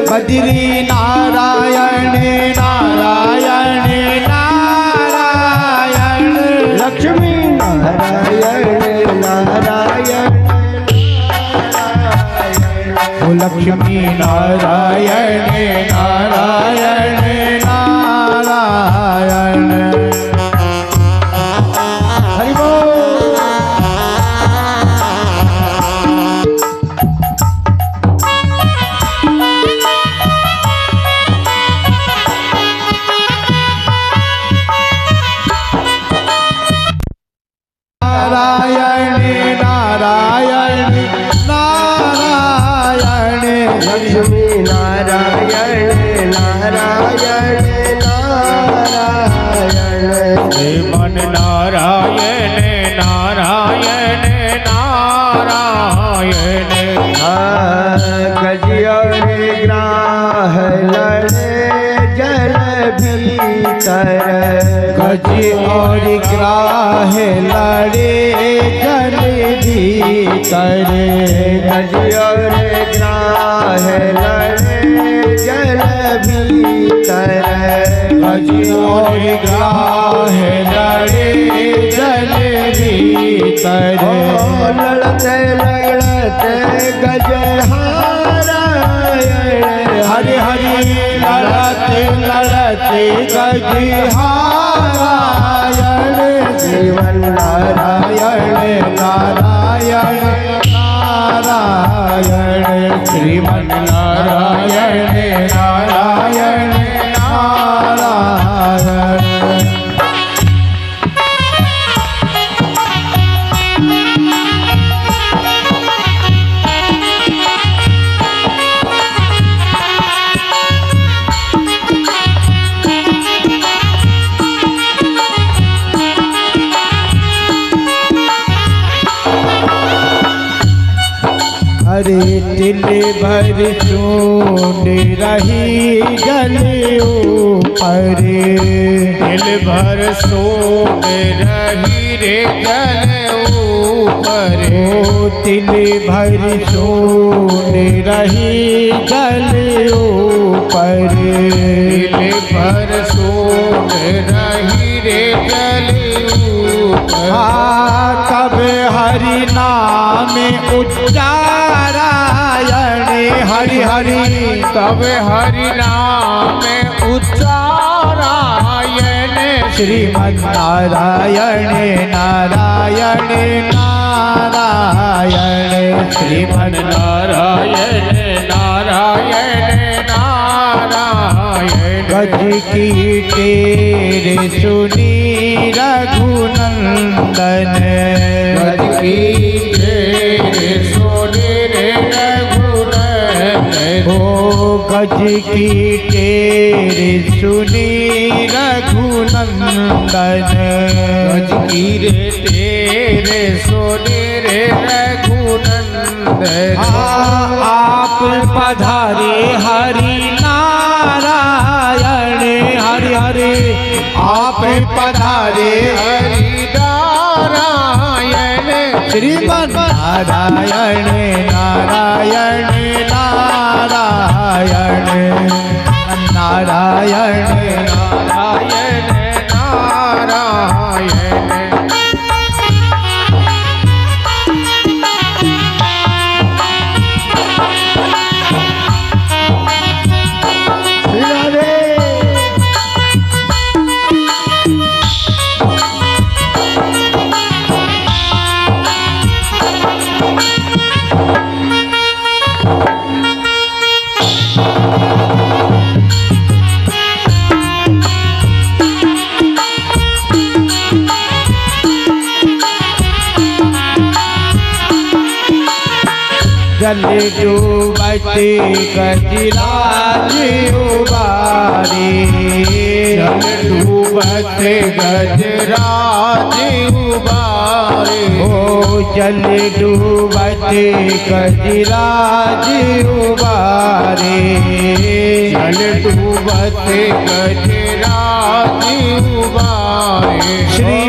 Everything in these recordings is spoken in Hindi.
बद्री नारायण नारायण नारायण, लक्ष्मी नारायण नारायण, लक्ष्मी नारायण नारायण नारायण। हरि बोल। नारायण नारायण नारायण, लक्ष्मी नारायण नारायण नारायण, श्रीमन नारायण नारायण नारायण। गजियर ग्राह लड़े जल भीतर, गज और ग्राह लड़े जल भीतर, गज और ग्राह लड़े जल भीतर, गज और ग्राह लड़े जल भीतर। लड़ते लड़ते गजहारायण, हरि हरि लड़ते लड़ते गजहारायण, श्रीमन नारायण नारायण नारायण, श्रीमन नारायण नारायण नारायण। अरे दिल भर सोन रही जल ऊपर, दिल भर सोन रही रे जल ऊपर, दिल भर सोन रही जल ऊपर, दिल भर सोन रही रे जल ऊपर। तब हरि नाम उच्चारायण, हरि हरि तब हरि नाम उच्चारायण, श्रीमन नारायण नारायण नारायण, श्रीमन नारायण नारायण नारायण। गज की तेरे सुनी रघुनंदन, गज की तेरे सुनी रघुनंदन, ओ गज की तेरे सुनी रघुनंदन, गज की तेरे सुनी रघुनंदन। आप पधारे हरि नारायण, हरि हरि आप पधारे हरि नारायण, श्रीमन नारायण नारायण नारायण, नारायण नारायण नारायण। जल डूबते गजराज उबारे, जल डूबते गजराज उबारे, ओ जल डूबते गजराज उबारे, जल डूबते गजराज श्री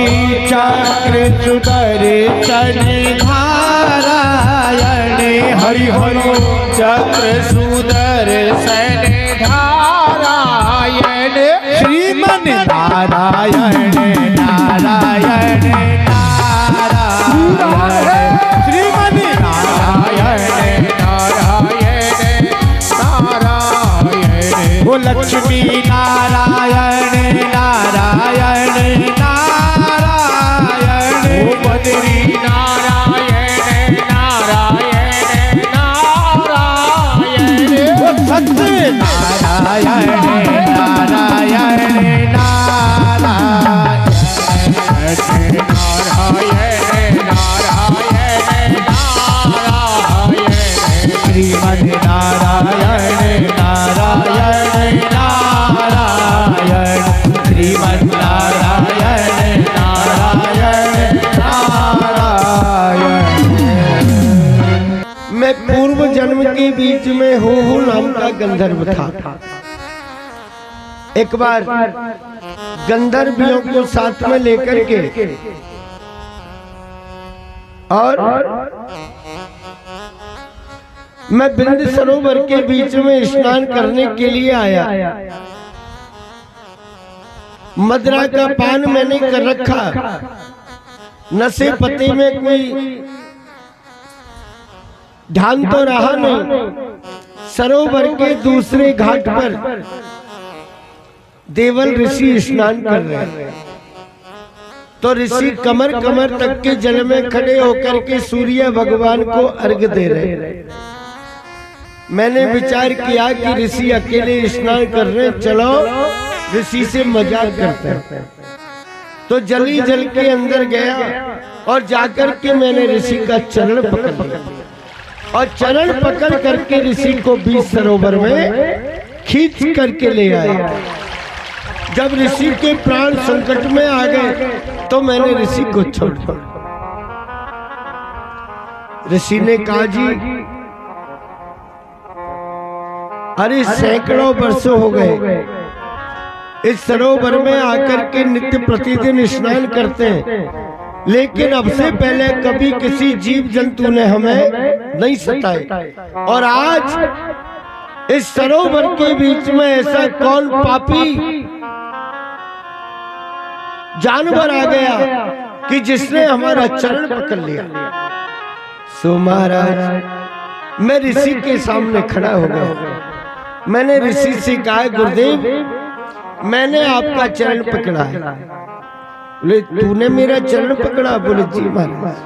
चक्र सुदर्शन नारायण हरि हरि चक्र सुदर्शन नारायण श्रीमन नारायण नारायण नारायण श्रीमन नारायण नारायण नारायण वो लक्ष्मी नारायण नारायण नारायण वो बद्री नारायण नारायण नारायण वो सत्य नारायण नारायण नारायण श्रीमन नारायण नारायण नारायण श्रीमन नारायण नारायण नारायण। मैं पूर्व जन्म के बीच में हो नाम का गंधर्व था। एक बार गंधर्वियों को साथ में लेकर के और मैं बिंद सरोवर के बीच में स्नान करने के लिए आया। मदिरा का पान मैंने कर रखा, नशे पते में कोई ध्यान तो रहा नहीं। सरोवर के दूसरे घाट पर देवल ऋषि स्नान कर रहे हैं। तो ऋषि कमर तक के जल में खड़े होकर के सूर्य भगवान को अर्घ दे रहे हैं। मैंने विचार किया कि ऋषि अकेले स्नान कर रहे हैं, चलो ऋषि से मजाक करते हैं। तो जल के अंदर गया और जाकर के मैंने ऋषि का चरण पकड़ लिया और चरण पकड़ करके ऋषि को बीच सरोवर में खींच करके ले आया। जब ऋषि के प्राण संकट में आ गए तो मैंने ऋषि को छोड़ दिया। ऋषि ने कहा, जी अरे सैकड़ों वर्षों हो गए इस सरोवर में आकर के नित्य प्रतिदिन स्नान करते हैं, लेकिन अब से पहले कभी किसी जीव जंतु ने हमें नहीं सताए। और आज इस सरोवर के बीच में ऐसा कौन पापी जानवर आ गया कि जिसने हमारा चरण पकड़ लिया। सो महाराज मैं ऋषि के सामने खड़ा हो गया। मैंने ऋषि से कहा, गुरुदेव मैंने आपका चरण पकड़ा है। बोले तूने मेरा चरण पकड़ा? बोले जी महाराज।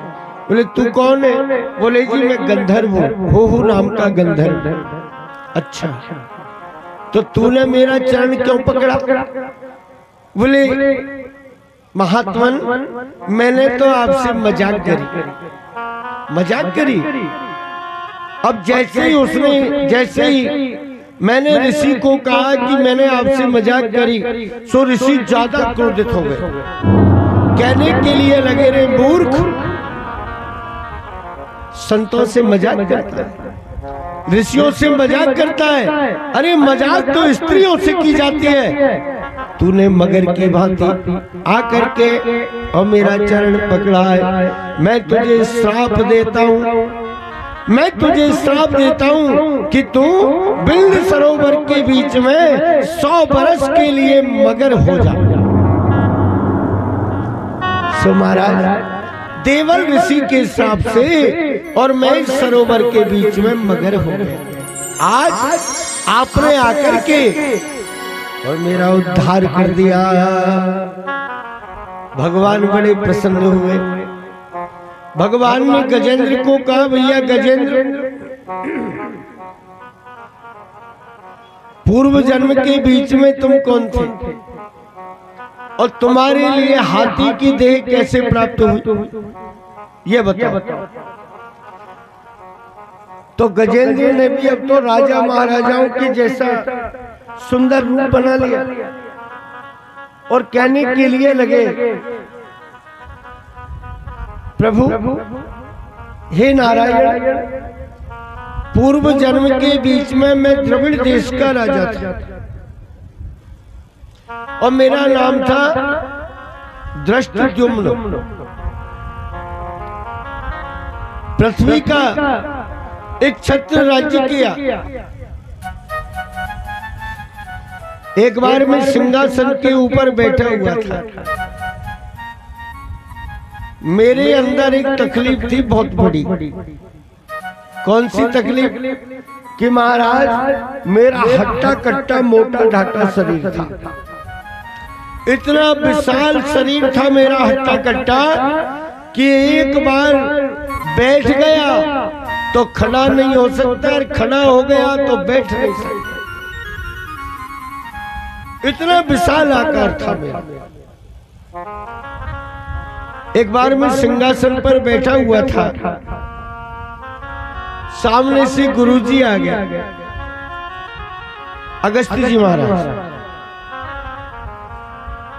बोले तू कौन है? बोले जी मैं गंधर्व हूँ, हो नाम का गंधर्व। अच्छा तो तूने मेरा चरण क्यों पकड़ा? बोले महात्मन मैंने तो आपसे मजाक करी। अब जैसे ही मैंने ऋषि को कहा कि मैंने आपसे मजाक करी, सो ऋषि ज्यादा क्रोधित हो गए। कहने के लिए लगे, रे मूर्ख, संतों से मजाक करता है, ऋषियों से मजाक करता है। अरे मजाक तो स्त्रियों से की जाती है। तूने मगर की भांति आकर के और मेरा चरण पकड़ा है। मैं तुझे श्राप देता हूँ कि तू बिंद सरोवर के बीच में 100 बरस के लिए मगर हो जा। सो महाराज देवल ऋषि के श्राप से और मैं इस सरोवर के बीच में मगर हो गया। आज आपने आकर के और मेरा उद्धार कर दिया। भगवान बड़े प्रसन्न हुए। भगवान ने गजेंद्र को कहा, भैया गजेंद्र, पूर्व जन्म के बीच में तुम कौन थे और तुम्हारे लिए हाथी की देह कैसे प्राप्त हुई, ये बताओ। तो गजेंद्र ने भी अब तो राजा महाराजाओं के जैसा सुंदर रूप बना लिया और कहने के लिए लगे, प्रभु हे नारायण, पूर्व जन्म के बीच में मैं द्रविड़ देश का राजा था और मेरा नाम था दृष्टद्युम्न पृथ्वी का एक छत्र राज्य किया। एक बार मैं सिंहासन के ऊपर बैठा हुआ था। मेरे अंदर एक तकलीफ थी बहुत बड़ी। कौन सी तकलीफ? कि महाराज मेरा हट्टा कट्टा मोटा ढाटा शरीर था। इतना विशाल शरीर था मेरा हट्टा कट्टा कि एक बार बैठ गया तो खड़ा नहीं हो सकता, और खड़ा हो गया तो बैठ नहीं सकता। इतना विशाल आकार था मेरा। एक बार मैं सिंहासन पर बैठा हुआ था, सामने से गुरुजी आ गया, अगस्त्य जी महाराज।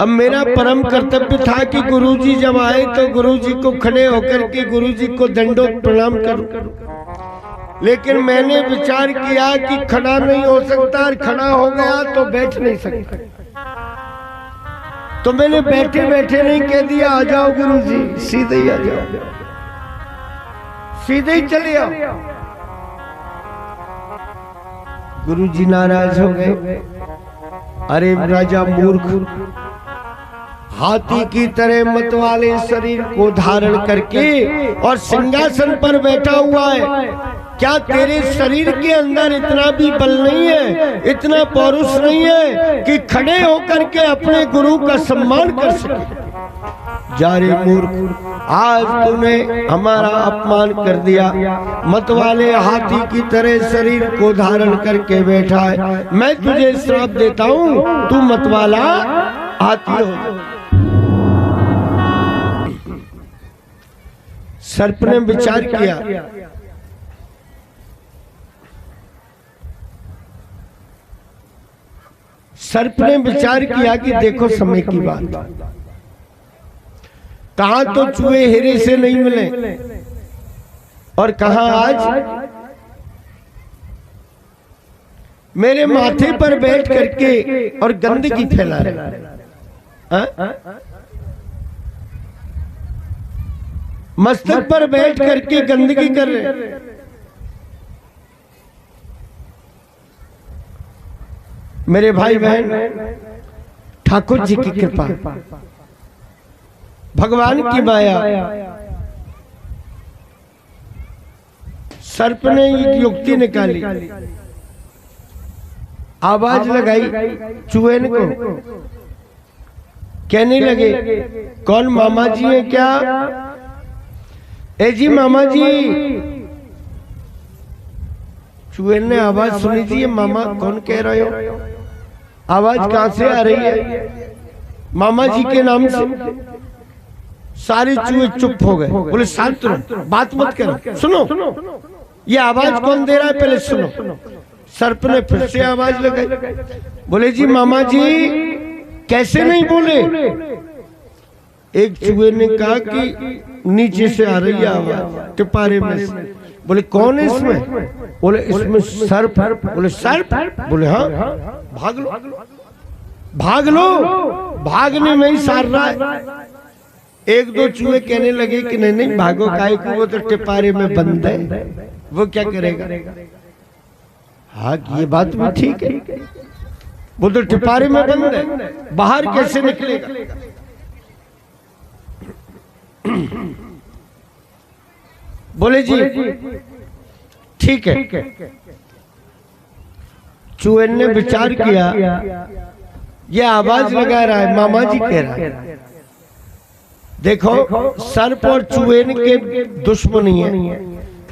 अब मेरा परम कर्तव्य था कि गुरुजी जब आए तो गुरुजी को खड़े होकर के गुरुजी को दंडोत प्रणाम करूं। लेकिन मैंने विचार किया कि खड़ा नहीं हो सकता, और खड़ा हो गया तो बैठ नहीं सकता। तो मैंने बैठे बैठे नहीं कह दिया आ जाओ गुरुजी, सीधे ही आ जाओ, सीधे ही चले आओ। गुरुजी नाराज हो गए। अरे राजा मूर्ख, हाथी की तरह मत वाले शरीर को धारण करके और सिंहासन पर बैठा हुआ है, क्या तेरे शरीर के अंदर इतना भी बल नहीं है, इतना पौरुष नहीं है कि खड़े होकर के अपने गुरु का सम्मान कर सके? जा रे मूर्ख, आज तूने हमारा अपमान कर दिया। मत वाले हाथी की तरह शरीर को धारण करके बैठा है। मैं तुझे श्राप देता हूँ, तू मत वाला हाथी हो। सर्प ने विचार किया, सर्प ने विचार किया कि देखो समय की बात, कहां तो चूहे हीरे से नहीं मिले और कहां आज मेरे माथे पर बैठ करके और गंदगी फैला रहे। मस्तक पर बैठ करके गंदगी कर रहे। मेरे भाई बहन, ठाकुर जी की कृपा, भगवान की माया, सर्प ने एक युक्ति निकाली, आवाज लगाई चूहे को, कहने लगे कौन मामा जी है क्या? ए जी मामा जी। चूहे ने आवाज सुनी थी, ये मामा कौन कह रहे हो? आवाज कहां से आ रही है? मामा जी के नाम से। सारे चूहे चुप हो गए, बोले शांत रहो, बात मत करो, सुनो ये आवाज कौन दे रहा है, पहले सुनो। सर्प ने फिर से आवाज लगाई, बोले जी मामा जी कैसे नहीं बोले? एक चूहे ने कहा कि नीचे से आ रही है आवाज, टिपारे में से। बोले कौन है इसमें? बोले इसमें सर्प। बोले सर्प? बोले हाँ, भाग लो भाग लो। भागने में ही सार रहा है। एक दो चूहे कहने लगे कि नहीं नहीं भागो, काहे को, वो तो टिपारे में बंद है, वो क्या करेगा? हाँ ये बात भी ठीक है, वो तो टिपारे में बंद है, बाहर कैसे निकलेगा? बोले जी ठीक है। चूहे ने विचार किया, ये आवाज लगा रहा है, मामा जी कह रहा है। देखो सर्प और चूहे के दुश्मनी है,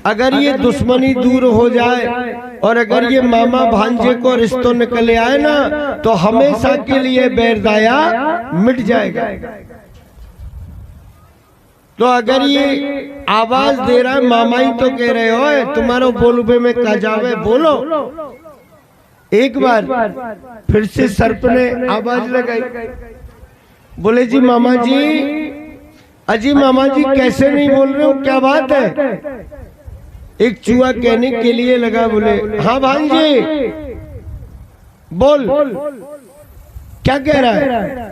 अगर ये दुश्मनी दूर हो जाए और अगर ये मामा भांजे को रिश्तों निकले आए ना, तो हमेशा के लिए बैरदाया मिट जाएगा। तो अगर ये आवाज दे रहा है, मामा ही तो कह रहे हो, तुम्हारो बोलबे में का जावे, बोलो। एक बार फिर से सर्प ने आवाज लगाई, बोले जी मामा जी, अजी मामा जी कैसे नहीं बोल रहे हो, क्या बात है? एक चूहा कहने के लिए लगा, बोले हाँ भांजे बोल, क्या कह रहा है?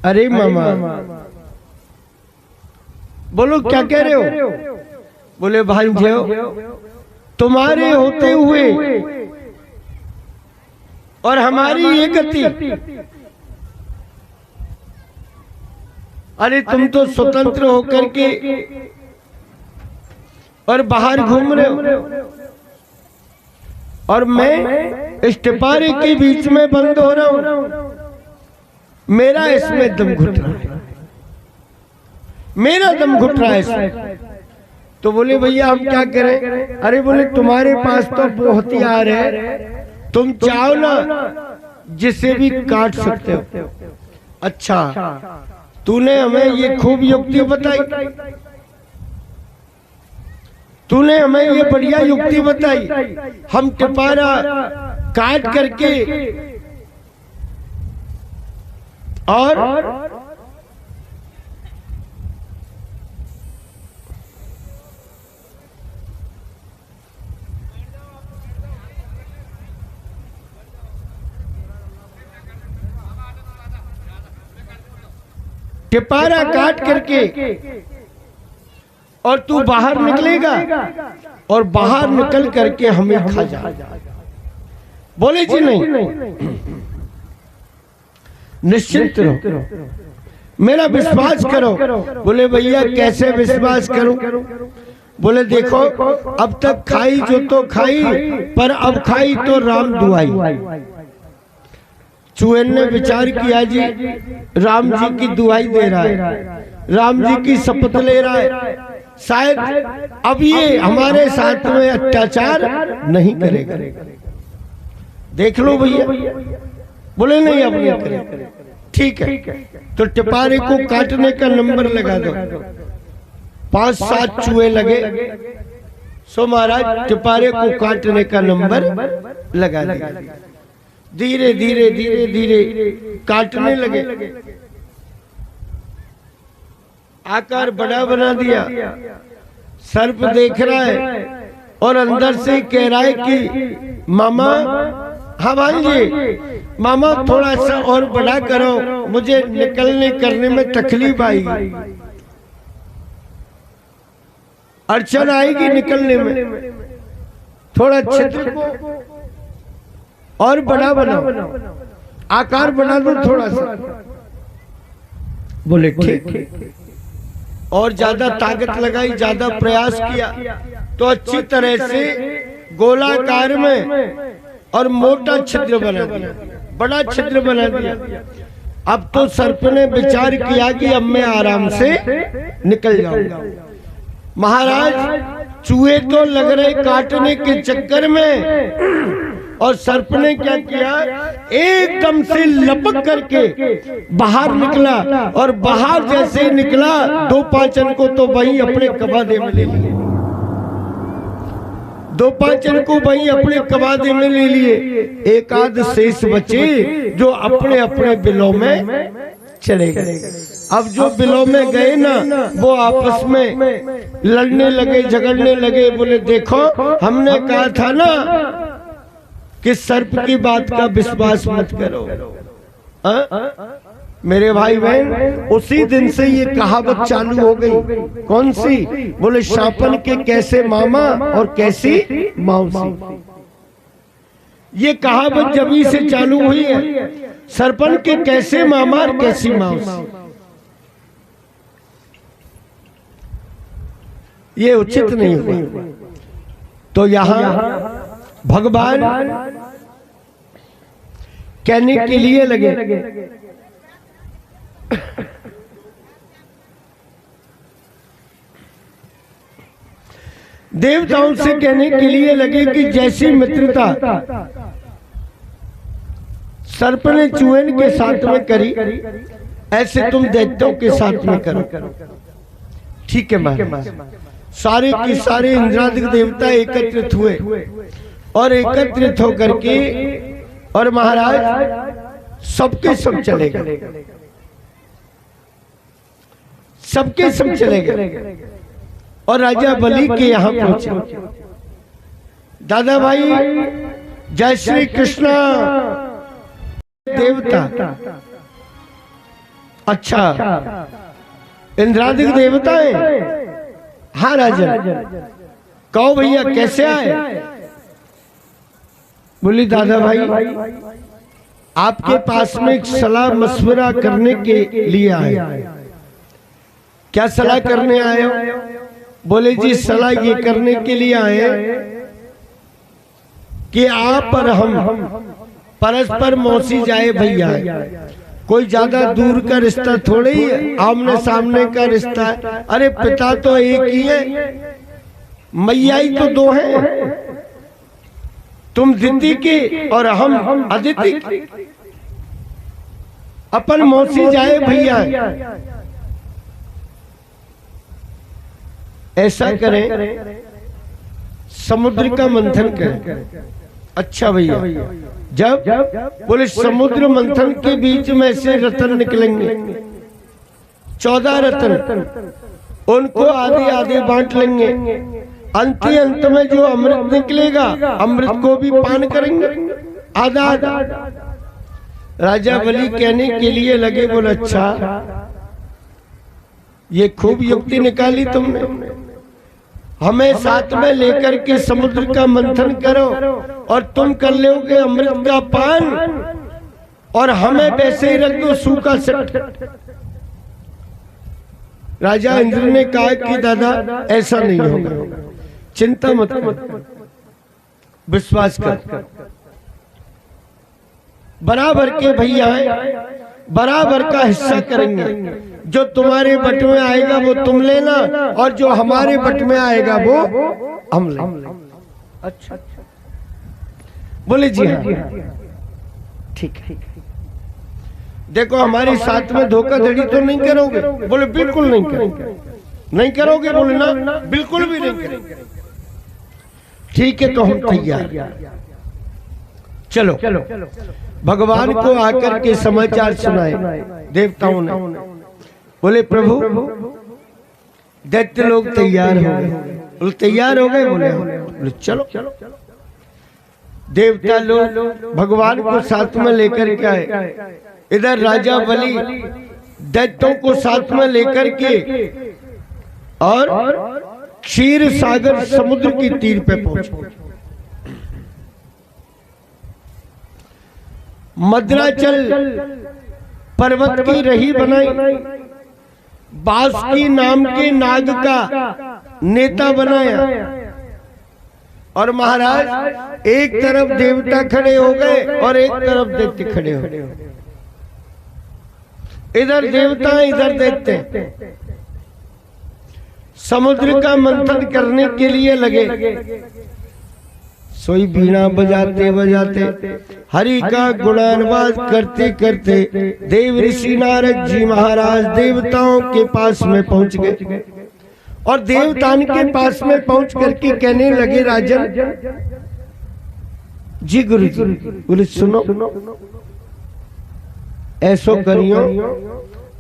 अरे मामा, बोलो क्या कह रहे हो? बोले भांजे, तुम्हारे होते हुए और हमारी ये गति, अरे तुम तो स्वतंत्र होकर के और बाहर घूम रहे हो और मैं इस टिपारे के बीच में बंद हो रहा हूं। मेरा इसमें दम घुट रहा है, मेरा दम घुट रहा है इसमें। तो बोले भैया हम क्या करें? अरे बोले तुम्हारे पास तो वो हथियार है, तुम चाहो ना जिसे भी काट सकते हो। अच्छा, तूने हमें ये खूब युक्ति बताई, तूने हमें ये बढ़िया युक्ति बताई, हम टिपारा काट करके और टिपारा काट करके और तू बाहर निकलेगा और बाहर निकल करके हमें खा जा। बोले जी नहीं, निश्चिंत रहो, मेरा विश्वास करो। बोले भैया कैसे विश्वास करूं? बोले देखो, अब तक खाई जो तो खाई, पर अब खाई तो राम दुआई। चूहे ने विचार किया जी राम जी की दुआई दे रहा है, राम जी की शपथ ले रहा है, शायद अब ये हमारे साथ में अत्याचार नहीं करेगा। देख लो भैया। बोले नहीं अब नहीं करेगा। ठीक है, तो टिपारे को काटने का नंबर लगा दो। 5-7 चूहे लगे, सो महाराज टिपारे को काटने का नंबर लगा दिया। धीरे धीरे धीरे धीरे काटने लगे, आकार बड़ा बना दिया। सर्प देख रहा है और अंदर से कह रहा है कि मामा, हाँ भांजे, मामा थोड़ा सा और बड़ा करो, मुझे निकलने करने में तकलीफ आई, अड़चन आएगी निकलने में, थोड़ा छिद्र को और बड़ा बनाओ, आकार बना दो थोड़ा सा। बोले ठीक। और ज्यादा ताकत लगाई, ज्यादा प्रयास किया तो अच्छी तरह से गोलाकार में और मोटा छिद्र बना दिया, बड़ा छिद्र बना दिया। अब तो सर्प ने विचार किया कि अब मैं आराम से निकल जाऊंगा। महाराज चूहे तो लग रहे काटने के चक्कर में, और सर्प ने क्या किया, एकदम से लपक करके बाहर निकला, और बाहर जैसे ही निकला 2 पाचन को तो वही अपने कबादे में ले लिए, 2 पाचन को वही अपने कबादे में ले लिए। एक आध शेष बचे जो अपने अपने बिलों में चले गए। अब जो बिलों में गए ना, वो आपस में लड़ने लगे, झगड़ने लगे। बोले देखो, हमने कहा था ना कि सर्प की बात का विश्वास मत करो। मेरे भाई बहन, उसी दिन से ये कहावत चालू हो गई। कौन सी? बोले शापन के कैसे मामा और कैसी मौसी। ये कहावत जब से चालू हुई है, सरपन के कैसे मामा और कैसी मौसी। ये उचित नहीं हुआ। तो यहाँ भगवान कहने के लिए लगे, देवताओं से कहने के लिए लगे कि जैसी मित्रता सर्प ने चूहे के साथ में करी, ऐसे तुम दैत्यों के साथ में करो। ठीक है महाराज। सारे के सारे इंद्रादिक देवता एकत्रित हुए और एकत्रित होकर के और महाराज सबके सब चले गए, सबके सब चले गए और राजा बलि के यहाँ पहुंचे। दादा भाई जय श्री कृष्ण। देवता अच्छा, इंद्रादिक देवता है। हाँ राजन, कहो भैया कैसे आए? बोली दादा भाई आपके पास में एक सलाह मशवरा करने के लिए आए। क्या सलाह करने आए हो? बोले जी सलाह ये करने के लिए आए कि आप और हम परस्पर मौसी जाए भैया। कोई ज्यादा दूर का रिश्ता थोड़ी है, आमने सामने का रिश्ता है। अरे पिता तो एक ही है, मैया ही तो दो हैं। तुम दिति की और हम अदिति की। अपन मौसी जाए भैया। ऐसा करें, समुद्र का मंथन करें। अच्छा भैया, जब बोले समुद्र मंथन के बीच में से रतन निकलेंगे, 14 रतन, उनको आधे आधे बांट लेंगे। अंत में जो अमृत निकलेगा, अमृत को भी पान करेंगे आधा आधा। राजा बलि कहने के लिए लगे, बोले अच्छा ये खूब युक्ति निकाली तुमने। हमें साथ में लेकर के समुद्र का मंथन करो और तुम कर लोगे अमृत का पान, और हमें वैसे ही रख दो सूखा सट। राजा इंद्र ने कहा कि दादा ऐसा नहीं होगा, चिंता मत कर, विश्वास कर। बराबर के भैया बराबर का हिस्सा करेंगे। जो तुम्हारे बट में आएगा वो तुम लेना, और जो हमारे बट में आएगा वो हम लेंगे। अच्छा, बोले जी हाँ ठीक है। देखो हमारे साथ में धोखाधड़ी तो नहीं करोगे? बोले बिल्कुल नहीं करोगे। नहीं करोगे? बोले ना बिल्कुल भी नहीं करेंगे। ठीक है तो हम तैयार। चलो भगवान को आकर के समाचार सुनाए देवताओं ने। बोले प्रभु दैत्य लोग तैयार हो गए। बोले तैयार हो गए? बोले चलो। देवता लोग भगवान को साथ में लेकर के आए। इधर राजा बलि दैत्यों को साथ में लेकर के और क्षीर सागर समुद्र की तीर पे पहुंचे। मद्राचल पर्वत की रही बनाई, बासुकी नाम के नाग का नेता बनाया, और महाराज एक तरफ देवता खड़े हो गए और एक तरफ दैत्य खड़े हो गए। इधर देवता इधर दैत्य समुद्र का मंथन करने के लिए लगे। सोई बीणा बजाते बजाते हरि का गुणानुवाद करते करते देव ऋषि नारद जी महाराज देवताओं के पास में पहुंच गए, और देवतान के पास में पहुंच करके कहने लगे राजन जी गुरु जी। बोले सुनो ऐसो करियो,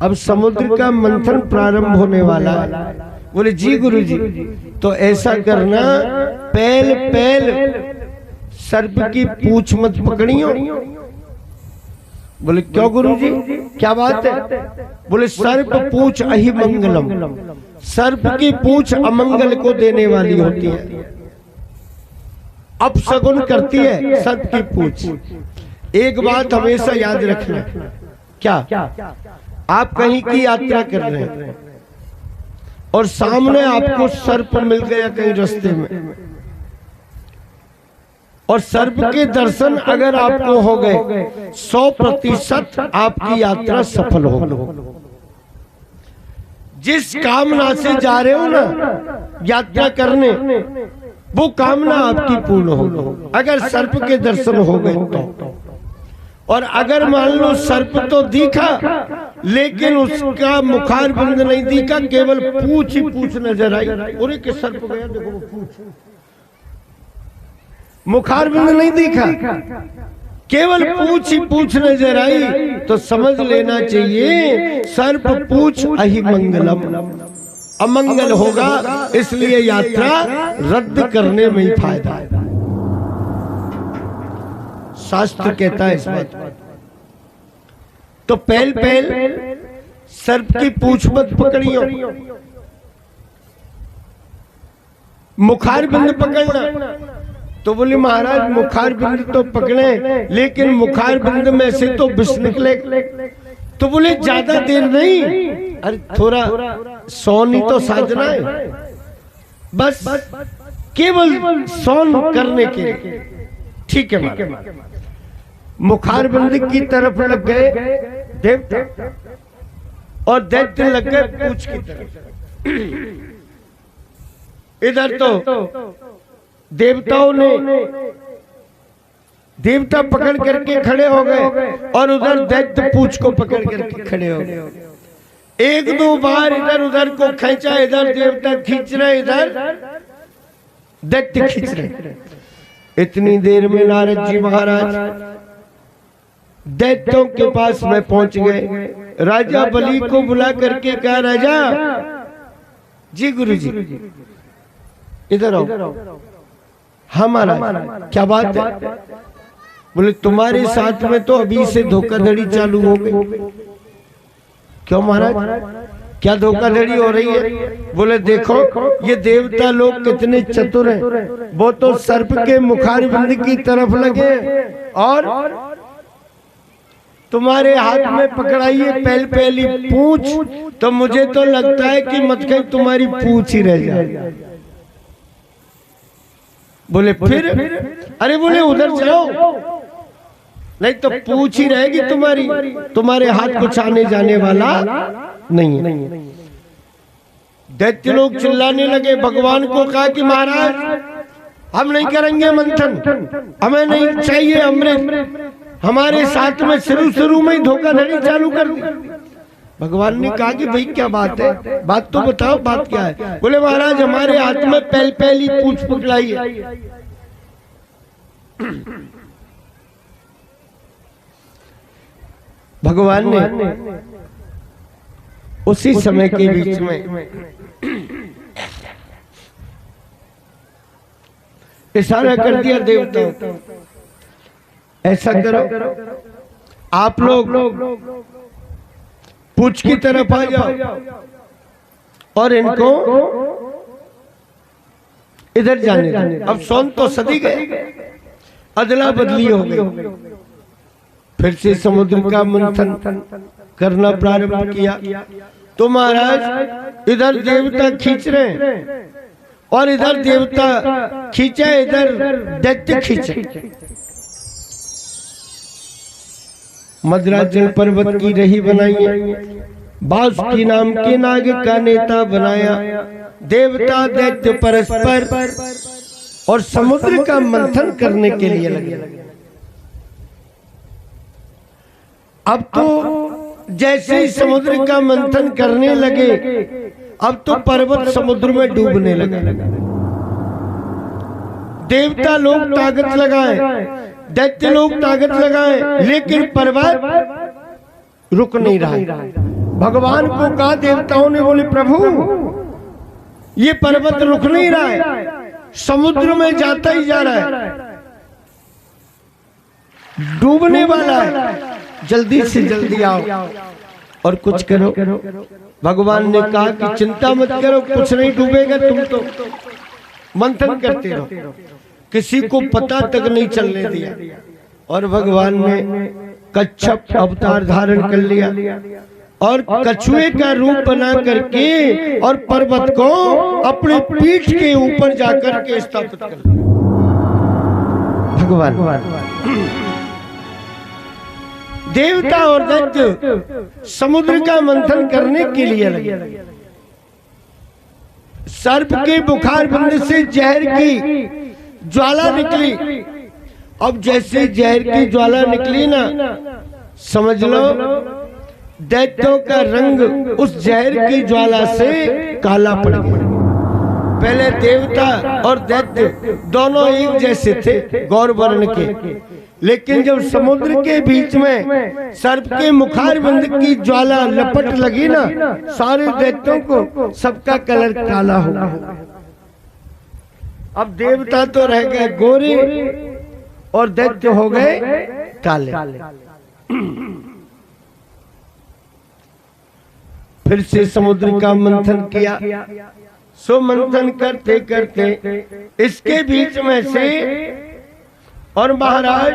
अब समुद्र का मंथन प्रारंभ होने वाला है। बोले जी गुरु जी, तो ऐसा करना पहल पहल सर्प की पूंछ मत पकड़ियो। बोले क्यों गुरु जी, क्या बात है? बोले सर्प पूंछ अहि मंगलम, सर्प की पूंछ अमंगल को देने वाली होती है, अपशगुन करती है सर्प की पूंछ। एक बात हमेशा याद रखना, क्या आप कहीं की यात्रा कर रहे हैं और सामने आपको सर्प मिल गया कहीं रास्ते में, और सर्प के दर्शन अगर आपको हो गए 100% आपकी यात्रा सफल होगी। जिस कामना से जा रहे हो ना यात्रा करने, वो कामना आपकी पूर्ण होगी अगर सर्प के दर्शन हो गए तो। और अगर मान लो सर्प तो दिखा लेकिन उसका मुखार बिंद नहीं दिखा, केवल पूछ ही पूछ नजर आई, और के सर्प गया देखो वो पूछ, मुखार बिंद नहीं दिखा, केवल पूछ ही पूछ नजर आई, तो समझ लेना चाहिए सर्प पूछ अहि मंगलम, अमंगल होगा, इसलिए यात्रा रद्द करने में ही फायदा है। शास्त्र कहता है इस बात। तो पहल पहल सर्प की पूंछ मत पकड़ियो, मुखार बिंद पकड़ना। तो बोले महाराज मुखार बिंद तो पकड़े, लेकिन मुखार बिंद में से तो विष निकले। तो बोले ज्यादा देर नहीं, अरे थोड़ा सौन तो साधना है, बस केवल सौन करने के लिए। ठीक है महाराज। मुखार बिंद की तरफ लग गए देवता, और दैत्य लग गए पूंछ की तरफ। इधर तो देवताओं ने देवता पकड़ करके खड़े हो गए, और उधर दैत्य पूंछ को पकड़ करके खड़े हो गए। एक दो बार इधर उधर को खींचा, इधर देवता खींच रहे, इधर दैत्य खींच रहे। इतनी देर में नारद जी महाराज दैत्यों के पास में पहुंच गए। राजा बलि को बुला करके कहा, राजा जी, गुरु जी इधर आओ। हमारा क्या बात है? बोले तुम्हारे साथ में तो अभी से धोखाधड़ी चालू हो गई। क्यों महाराज, क्या धोखाधड़ी हो रही है? बोले देखो ये देवता लोग कितने चतुर हैं, वो तो सर्प के मुखार बिंद की तरफ लगे, और तुम्हारे हाथ में पकड़ाई है पहली पूंछ। तो मुझे तो लगता है कि मत कहीं तुम्हारी पूंछ ही रह जाए। बोले फिर? अरे बोले उधर जाओ, नहीं तो पूंछ ही रहेगी तुम्हारी, तुम्हारे हाथ कुछ आने जाने वाला नहीं है। दैत्य लोग चिल्लाने लगे। भगवान को कहा कि महाराज हम नहीं करेंगे मंथन, हमें नहीं चाहिए अमृत। हमारे साथ में शुरू में ही धोखाधड़ी चालू कर दी। भगवान ने कहा कि भाई क्या बात है, बात तो बताओ, बात क्या है? बोले महाराज हमारे हाथ में पहली पूंछ पकड़ाई है। भगवान ने उसी समय के बीच में इशारा कर दिया देवताओं को, ऐसा करो आप लोग पूंछ की तरफ आ जाओ, और इनको इधर जाने दो। अब सोन तो सदी गए, अदला बदली हो गई। फिर से समुद्र का मंथन करना प्रारंभ किया। तो महाराज इधर देवता खींच रहे, और इधर देवता खींचे, इधर दैत्य खींचे। मद्राचल पर्वत की रही बनाई, बासुकी नाम के नाग का नेता बनाया। देवता दैत्य परस्पर और समुद्र का मंथन करने के लिए लगे। अब तो जैसे ही समुद्र का मंथन करने लगे, अब तो पर्वत समुद्र में डूबने लगा। देवता लोग ताकत लगाए, दैत्य लोग ताकत लगाए, लेकिन पर्वत रुक नहीं रहा। भगवान को कहा देवताओं ने, बोले प्रभु ये पर्वत रुक नहीं रहा है, समुद्र में जाता ही जा रहा है, डूबने वाला है, जल्दी से जल्दी आओ और कुछ करो। भगवान ने कहा कि चिंता मत करो, कुछ नहीं डूबेगा, तुम तो मंथन करते रहो। किसी को पता तक नहीं चलने दिया, और भगवान ने कच्छप अवतार धारण कर लिया, और कछुए का रूप बना करके और पर्वत को अपने पीठ के ऊपर जाकर के स्थापित कर दिया। भगवान देवता और दैत्य समुद्र का मंथन करने के लिए लगे। सर्प के बुखार बिंद से जहर की ज्वाला निकली। अब जैसे जहर की ज्वाला निकली ना, समझ लो दैत्यों का रंग उस जहर की ज्वाला से काला पड़ गया। पहले देवता और दैत्य दोनों एक जैसे थे, गौर वर्ण के, लेकिन जब समुद्र के बीच में सर्प के मुखार बिंद की ज्वाला लपट लगी ना, सारे दैत्यों को सबका कलर काला हो गया। अब देवता तो रह गए गोरे और दैत्य हो गए काले। फिर से समुद्र का मंथन किया। सो मंथन करते करते इसके बीच में से और महाराज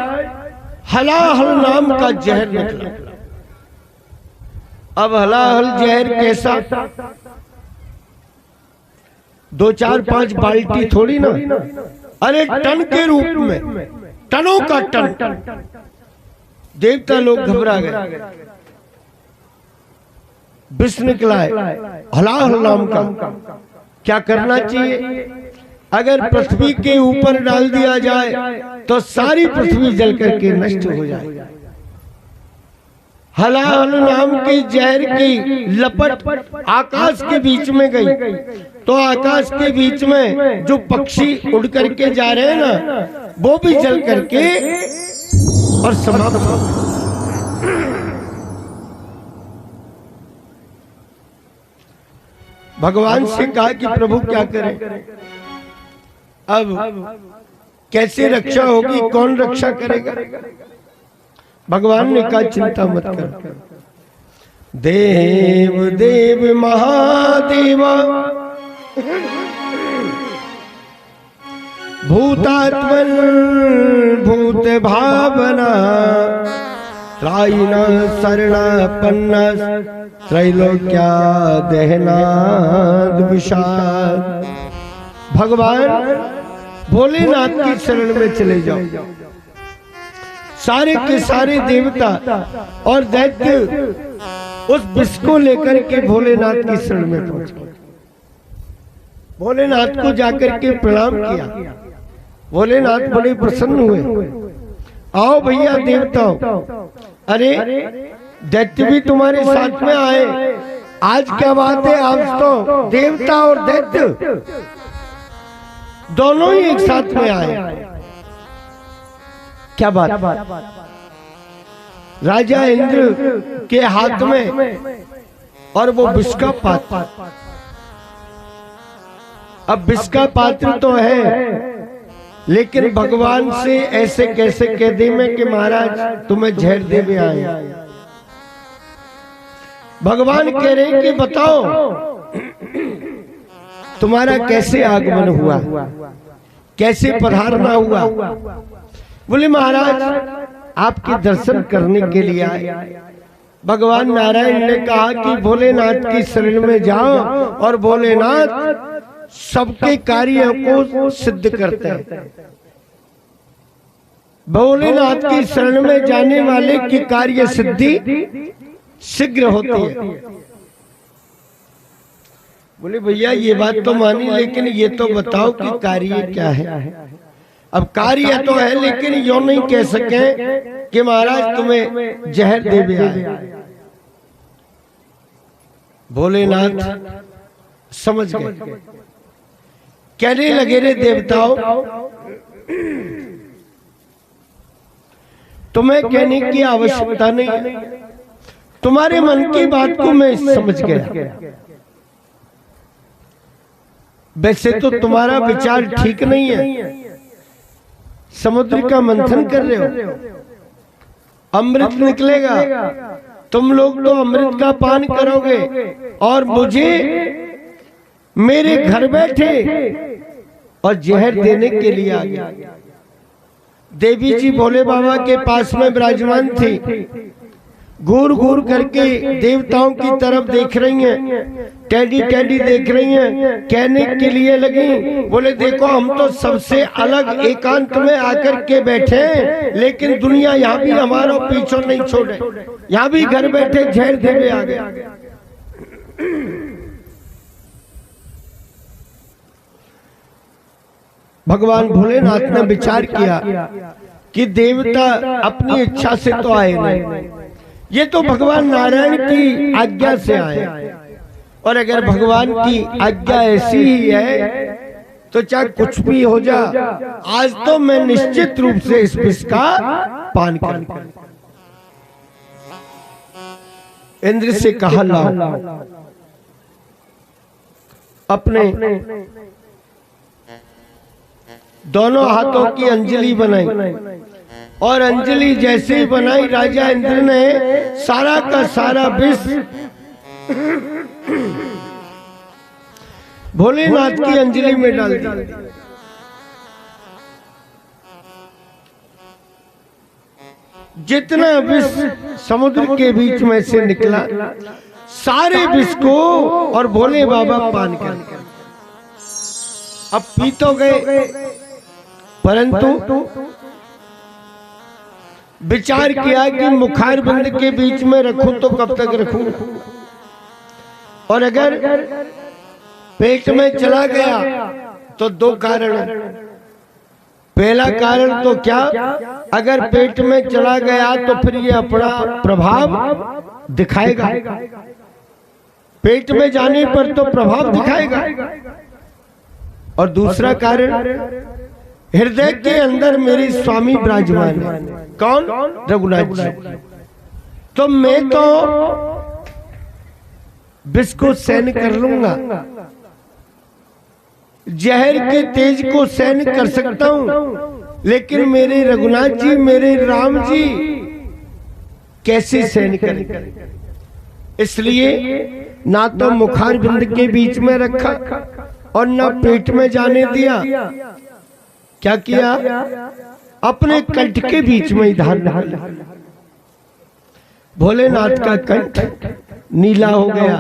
हलाहल नाम का जहर निकला। अब हलाहल जहर कैसा? 2 4 5 बाल्टी थोड़ी ना, अरे टन के रूप में, टनों का टन। देवता लोग घबरा गए। विष निकला है हलाहल नाम का। क्या करना चाहिए? अगर पृथ्वी के ऊपर डाल दिया जाए तो सारी पृथ्वी जल करके नष्ट हो जाए। हलाहल नाम की जहर की लपट आकाश के बीच में गई तो आकाश के बीच में जो पक्षी उड़ करके जा रहे हैं ना, वो भी जल करके और समाप्त हो गए। भगवान से कहा कि प्रभु क्या करें, अब कैसे रक्षा होगी, कौन रक्षा करेगा? भगवान ने कहा चिंता मत कर, देव देव महादेवा भूतात्मन भूत भावना त्रायण शरणापन्न त्रैलोक्या दहनाद विषाद। भगवान भोलेनाथ की शरण में चले जाओ। सारे के सारे देवता और दैत्य उस विष को लेकर के भोलेनाथ की शरण में पहुंच गए। भोलेनाथ को जाकर के प्रणाम किया। भोलेनाथ बड़े प्रसन्न हुए। आओ भैया देवताओं, अरे दैत्य भी तुम्हारे साथ में आए, आज क्या बात है? आज तो देवता और दैत्य दोनों ही एक साथ में आए, क्या बात? राजा इंद्र के हाथ में और वो विष का पात्र। अब विष का पात्र तो है, लेकिन भगवान से ऐसे कैसे कह दे मैं कि महाराज तुम्हें जहर देवे आए। भगवान कह रहे हैं कि बताओ तुम्हारा कैसे आगमन हुआ, कैसे पधारना हुआ? बोले महाराज आपके दर्शन करने के लिए आए। भगवान नारायण ने कहा कि भोलेनाथ की शरण में जाओ और भोलेनाथ सबके कार्यों को सिद्ध करते हैं। भोलेनाथ की शरण में जाने वाले की कार्य सिद्धि शीघ्र होती है। बोले भैया ये बात तो मानी, लेकिन ये तो बताओ कि कार्य क्या है? अब कार्य तो है, लेकिन यो नहीं कह सके कि महाराज तुम्हें जहर देवे आए। भोलेनाथ समझ गए। कहने लगे रे देवताओं, तुम्हें कहने की आवश्यकता नहीं है, तुम्हारे मन की बात को मैं समझ गया। वैसे तो तुम्हारा विचार ठीक नहीं है। समुद्र का मंथन कर रहे हो, अमृत निकलेगा, तुम लोग तो अमृत का पान करोगे और मुझे मेरे घर बैठे और जहर देने के लिए आ गया। देवी जी भोले बाबा के पास में विराजमान थी, घूर घूर करके देवताओं की तरफ देख रही हैं, टेढ़ी टेढ़ी देख रही हैं, कहने के लिए लगी। बोले देखो हम तो सबसे अलग एकांत में आकर के बैठे हैं, लेकिन दुनिया यहाँ भी हमारा पीछा नहीं छोड़े, यहाँ भी घर बैठे जहर देवे आ गए। भगवान भोलेनाथ ने विचार किया कि देवता अपनी इच्छा से तो आए नहीं, ये तो भगवान नारायण की आज्ञा से आए, और अगर भगवान की आज्ञा ऐसी ही है तो चाहे कुछ भी हो जा, आज तो मैं निश्चित रूप से इस विष का पान करूंगा। इंद्र से कहा लाओ अपने दोनों हाथों की अंजलि बनाई, और अंजलि जैसे ही बनाई राजा इंद्र ने सारा का सारा विष भोलेनाथ की अंजलि में डाल दी। जितना विष समुद्र के बीच में से निकला, सारे विष को और भोले बाबा पान कर अब पी तो गए, परंतु विचार किया कि मुखार बंद के बीच में रखूं तो कब तक रखूं, और अगर पेट में चला गया तो दो कारण। पहला कारण तो क्या, अगर पेट में चला गया तो फिर ये अपना प्रभाव दिखाएगा, पेट में जाने पर तो प्रभाव दिखाएगा। और दूसरा कारण, हृदय के अंदर मेरे स्वामी विराजमान है। कौन? रघुनाथ जी। तो मैं तो विष को सहन कर लूंगा, जहर के तेज को सहन कर सकता हूं, लेकिन मेरे रघुनाथ जी, मेरे राम जी कैसे सहन करें? इसलिए ना तो मुखार बिंद के बीच में रखा और ना पेट में जाने दिया। क्या किया? अपने कंठ के बीच में ही धारण किया। भोलेनाथ का कंठ नीला हो गया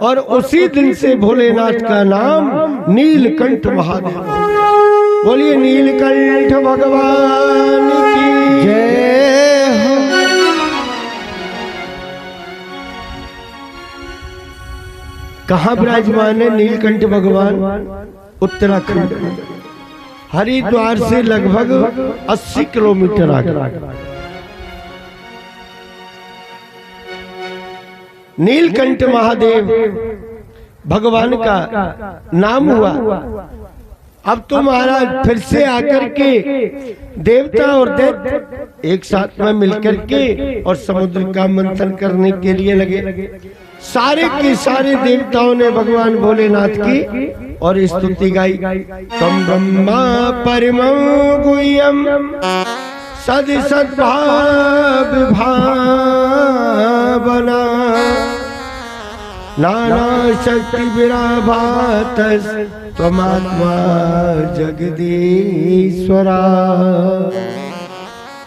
और उसी दिन से भोलेनाथ का नाम नीलकंठ महादेव। बोलिए नीलकंठ भगवान की जय हो। कहाँ विराजमान है नीलकंठ भगवान? उत्तराखंड, हरिद्वार से लगभग 80 किलोमीटर आगे। नीलकंठ महादेव भगवान का नाम हुआ। अब तो महाराज फिर से आकर के देवता और दैत्य एक साथ में मिलकर के और समुद्र का मंथन करने के लिए लगे। सारे के सारे देवताओं ने भगवान भोलेनाथ की और स्तुति गाई। तम ब्रह्मा परमं गुह्यं सद सद्भाव भावना नाना शक्ति विराभात त्वमात्मा जगदीश्वरा।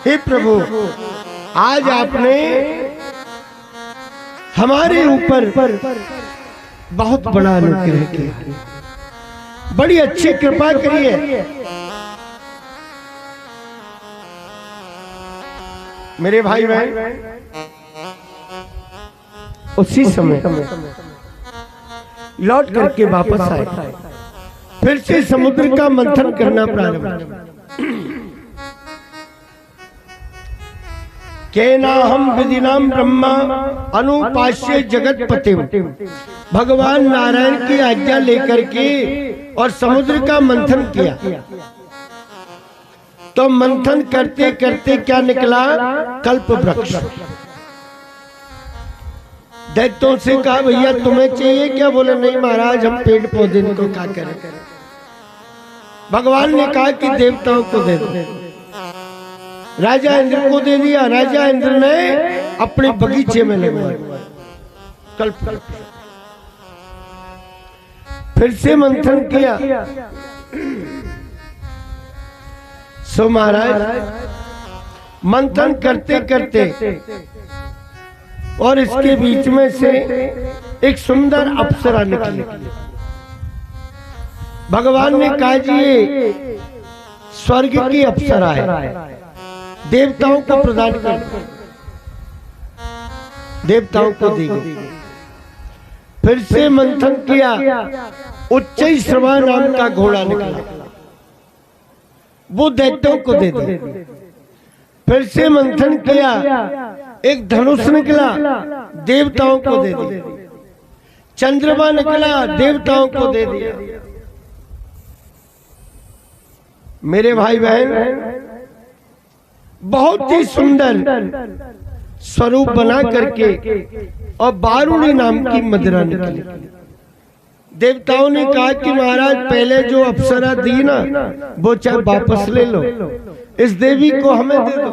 हे प्रभु, आज आपने हमारे ऊपर बहुत बड़ा अनुग्रह किया, बड़ी अच्छी कृपा करी है। मेरे भाई बहन, उसी समय लौट करके वापस आए, फिर से समुद्र का मंथन करना प्रारंभ किया। केनाहम विधिनाम ब्रह्मा अनुपास्य जगतपति। भगवान नारायण की आज्ञा लेकर के और समुद्र का मंथन किया। तो मंथन करते करते क्या निकला? कल्प वृक्ष। दैत्यों से कहा, भैया तुम्हें चाहिए क्या? बोले नहीं महाराज, हम पेड़ पौधे को क्या करें? भगवान ने कहा कि देवताओं को दे दो। राजा इंद्र को दे दिया। राजा इंद्र ने अपने बगीचे में लगवाया कल्प। फिर से मंथन किया। सो महाराज मंथन करते करते और इसके बीच में से एक सुंदर अप्सरा निकली। भगवान ने कहा जी ये स्वर्ग की अप्सरा है, देवताओं को प्रदान कर, देवताओं को दी गई। फिर से मंथन किया। उच्चैश्रवा नाम का घोड़ा निकला, वो दैत्यों को दे दिया। फिर से मंथन किया। एक धनुष निकला, देवताओं को दे दिया। चंद्रमा निकला, देवताओं को दे दिया। मेरे भाई बहन, बहुत ही सुंदर स्वरूप बना करके और बारूणी नाम की मदिरा निकली। देवताओं ने कहा कि महाराज पहले जो अप्सरा दी ना, वो चाहे वापस ले लो, इस देवी को हमें दे दो।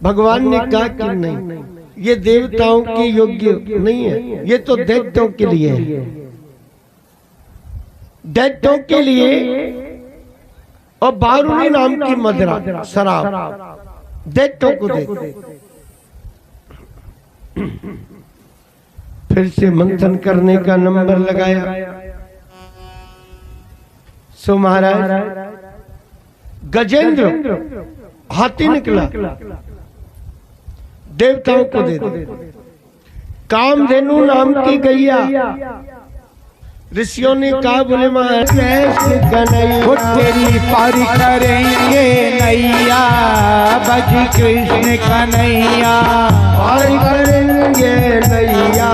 भगवान ने कहा कि नहीं, ये देवताओं के योग्य नहीं है, ये तो दैत्यों के लिए है। दैत्यों के लिए और बारूनी नाम की मदिरा शराब दैत्यों को दे। फिर से मंथन करने का नंबर लगाया। सो महाराज गजेंद्र हाथी निकला, देवताओं को दे दे। कामधेनु नाम की गैया, ऋषियों ने कहा बोले महाराज तेरी पारी करेंगे नैया, बज कृष्ण कन्हैया। पारी करेंगे नैया,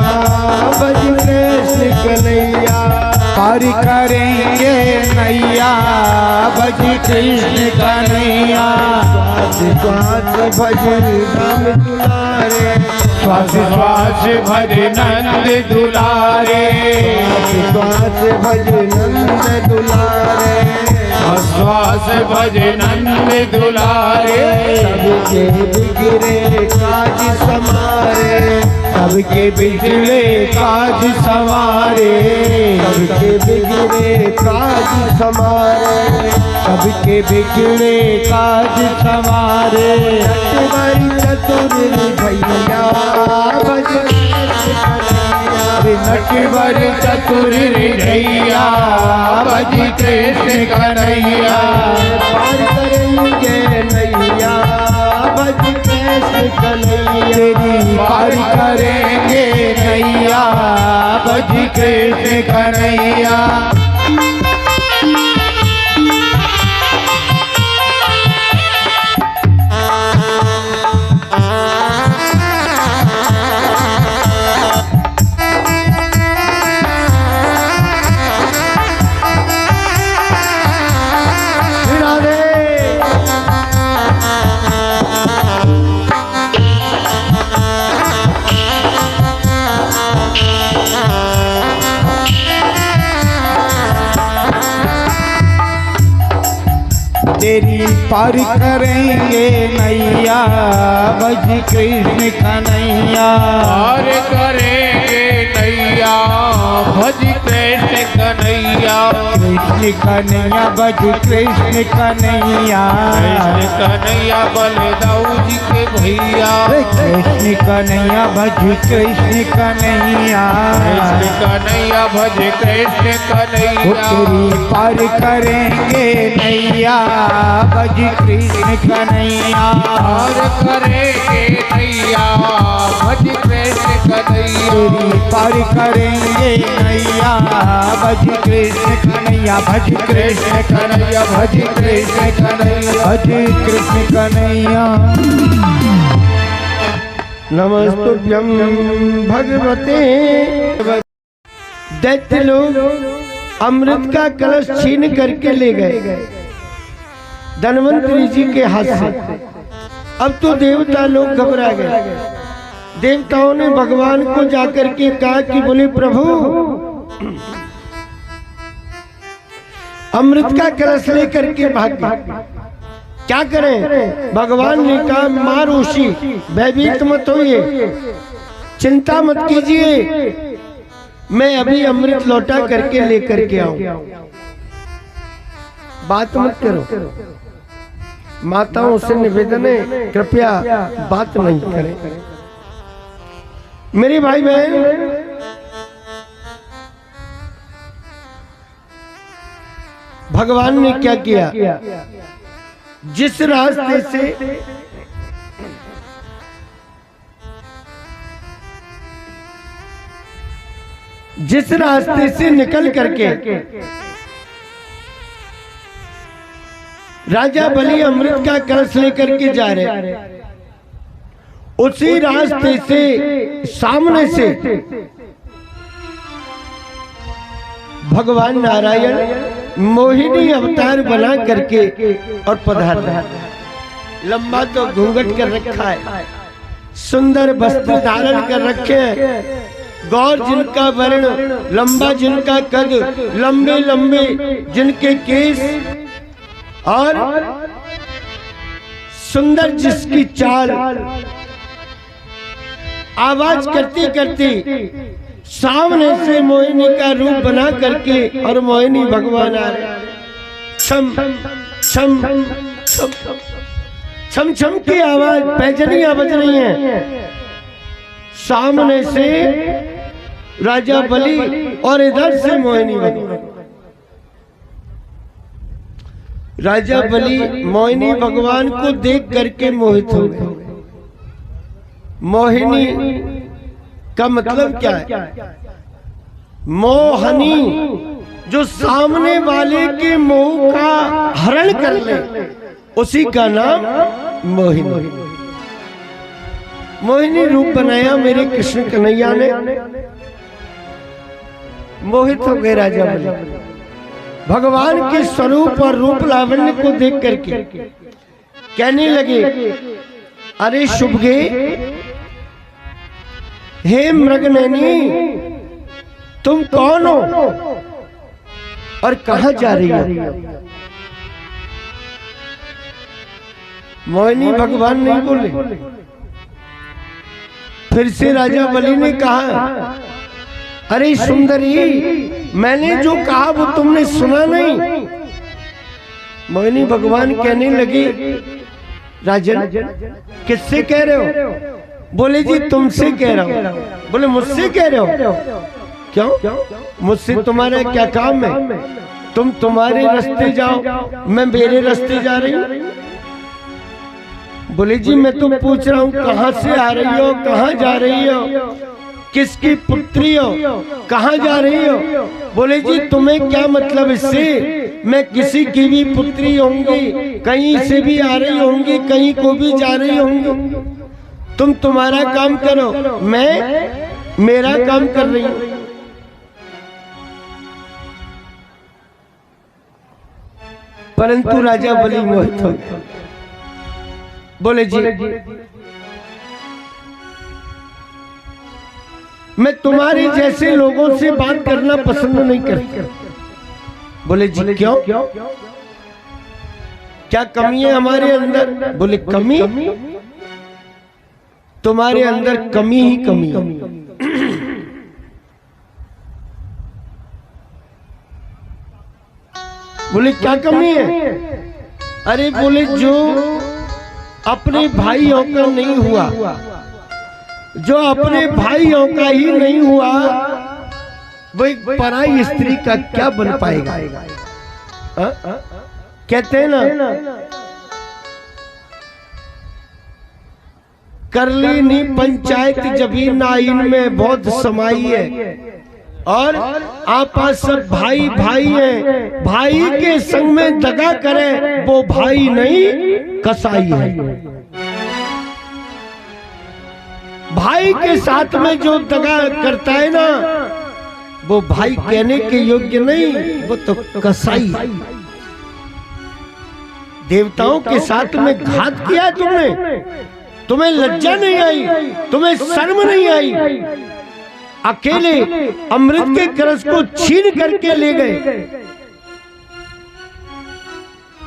बज कृष्ण कन्हैया। पारी करेंगे नैया, बज कृष्ण कन्हैया। श्वास भज राम दुलारे, श्वास श्वास भज नंद दुलारे। श्वास भज नंद दुलारे, श्वास भज नंद दुलारे। सबके बिगड़े काज समारे, सबके बिगड़े काज सवारे। सबके बिगड़े काज समारे, सबके बिगड़े काज सवारे। नटवर चतुर भैया, भज नटवर चतुर भैया, बज कृष्ण कन्हैया। पार करेंगे नैया, भज कृष्ण कन्हैया। तेरी पार करेंगे नैया, बज कृष्ण कन्हैया। तेरी पार करेंगे नैया, बज कृष्ण कन्हैया। पार करेंगे नैया, भज कृष्ण कन्हैया। कृष्ण कन्हैया, बज कृष्ण कन्हैया। कृष्ण कन्हैया बलदाऊ जी के भैया। कृष्ण कन्हैया, भज कृष्ण कन्हैया। कृष्ण कन्हैया भज कृष्ण कन्हैया। तेरी पार करेंगे नैया, बज कृष्ण कन्हैया। पार करेंगे नैया, भज कृष्ण कन्हैया। तेरी पार करेंगे नैया, भज कृष्ण कन्हैया। भज कृष्ण कन्हैया, भज कृष्ण कन्हैया। भज कृष्ण कन्हैया। नमस्तुभ्यं भगवते। दैत्य लोग अमृत का कलश छीन करके ले गए धन्वंतरी जी के हाथ से। अब तो देवता लोग घबरा गए। देवताओं ने भगवान को जाकर के कहा कि बोले प्रभु, अमृत का कलश लेकर के भाग गए, क्या करें? भगवान ने कहा मां ऋषि भयभीत मत होइए, चिंता मत कीजिए, मैं अभी अमृत लौटा करके लेकर के आऊं। बात मत करो। माताओं से निवेदन है कृपया बात नहीं करें। मेरे भाई बहन, भगवान ने क्या किया? जिस रास्ते से निकल करके राजा बलि अमृत का कलश लेकर के जा रहे, उसी रास्ते से सामने से भगवान नारायण मोहिनी अवतार बना करके और पधार रहे। लंबा तो घूंघट कर रखा है, सुंदर वस्त्र धारण कर रखे हैं, गौर जिनका वर्ण, लंबा जिनका कद, लंबे लंबे जिनके केस और सुंदर जिसकी चाल, आवाज करती करती सामने से मोहिनी का रूप बना करके और मोहिनी भगवान आ रहे। छम छम छम छम छम की आवाज, पैजनियां बज रही हैं। सामने से राजा बलि और इधर से मोहिनी भगवान। राजा बलि मोहिनी भगवान को देख करके मोहित हो गए। मोहिनी का मतलब क्या है? मोहनी, जो सामने वाले के मोह का हरण कर ले, उसी का नाम मोहिनी। मोहिनी रूप बनाया मेरे कृष्ण कन्हैया ने। मोहित हो गए राजा बलि भगवान के स्वरूप और रूप लावण्य को देख करके। कहने लगे, अरे शुभगे, हे मृगनयनी, तुम कौन हो और कहां जा रही हो? मोहिनी भगवान नहीं बोले। फिर से राजा बलि ने कहा, अरे सुंदरी, मैंने जो कहा वो तुमने सुना नहीं? मोहिनी भगवान कहने लगी, राजन किससे कह रहे हो? बोले जी तुमसे कह रहा हूं। बोले मुझसे कह रहे हो? क्यों? मुझसे तुम्हारा क्या काम है? तुम तुम्हारे रास्ते जाओ, मैं मेरे रास्ते जा रही हूं। बोले जी मैं तो पूछ रहा हूं, कहां से आ रही हो, कहां जा रही हो, किसकी पुत्री हो, कहां जा रही हो? बोले जी तुम्हें क्या मतलब इससे? मैं किसी की भी पुत्री होंगी, कहीं से भी आ रही होंगी, कहीं को भी जा रही होंगी। तुम तुम्हारा काम करो, मैं मेरा काम कर रही हूं। परंतु राजा बलि मोहित हो गया। बोले जी मैं तुम्हारे जैसे लोगों से बात करना पसंद नहीं करती। बोले जी क्यों? क्या कमी है हमारे अंदर? बोले कमी? तुम्हारे अंदर कमी ही कमी है। बोले क्या कमी है? अरे बोले जो अपने भाइयों का नहीं हुआ, जो अपने भाइयों का ही नहीं हुआ, वो एक पराई स्त्री का क्या बन पाएगा? कहते हैं ना, करलीनी पंचायत जबी नाइन में बहुत समाई है, और आपस सब भाई भाई हैं। भाई के संग में दगा करे वो भाई नहीं कसाई है। भाई के साथ में जो दगा करता है ना, वो भाई कहने के योग्य नहीं, वो तो कसाई है। देवताओं के साथ में घात किया तुमने, तुम्हें लज्जा नहीं आई, तुम्हें शर्म नहीं आई। अकेले अमृत के कलश को छीन करके ले गए।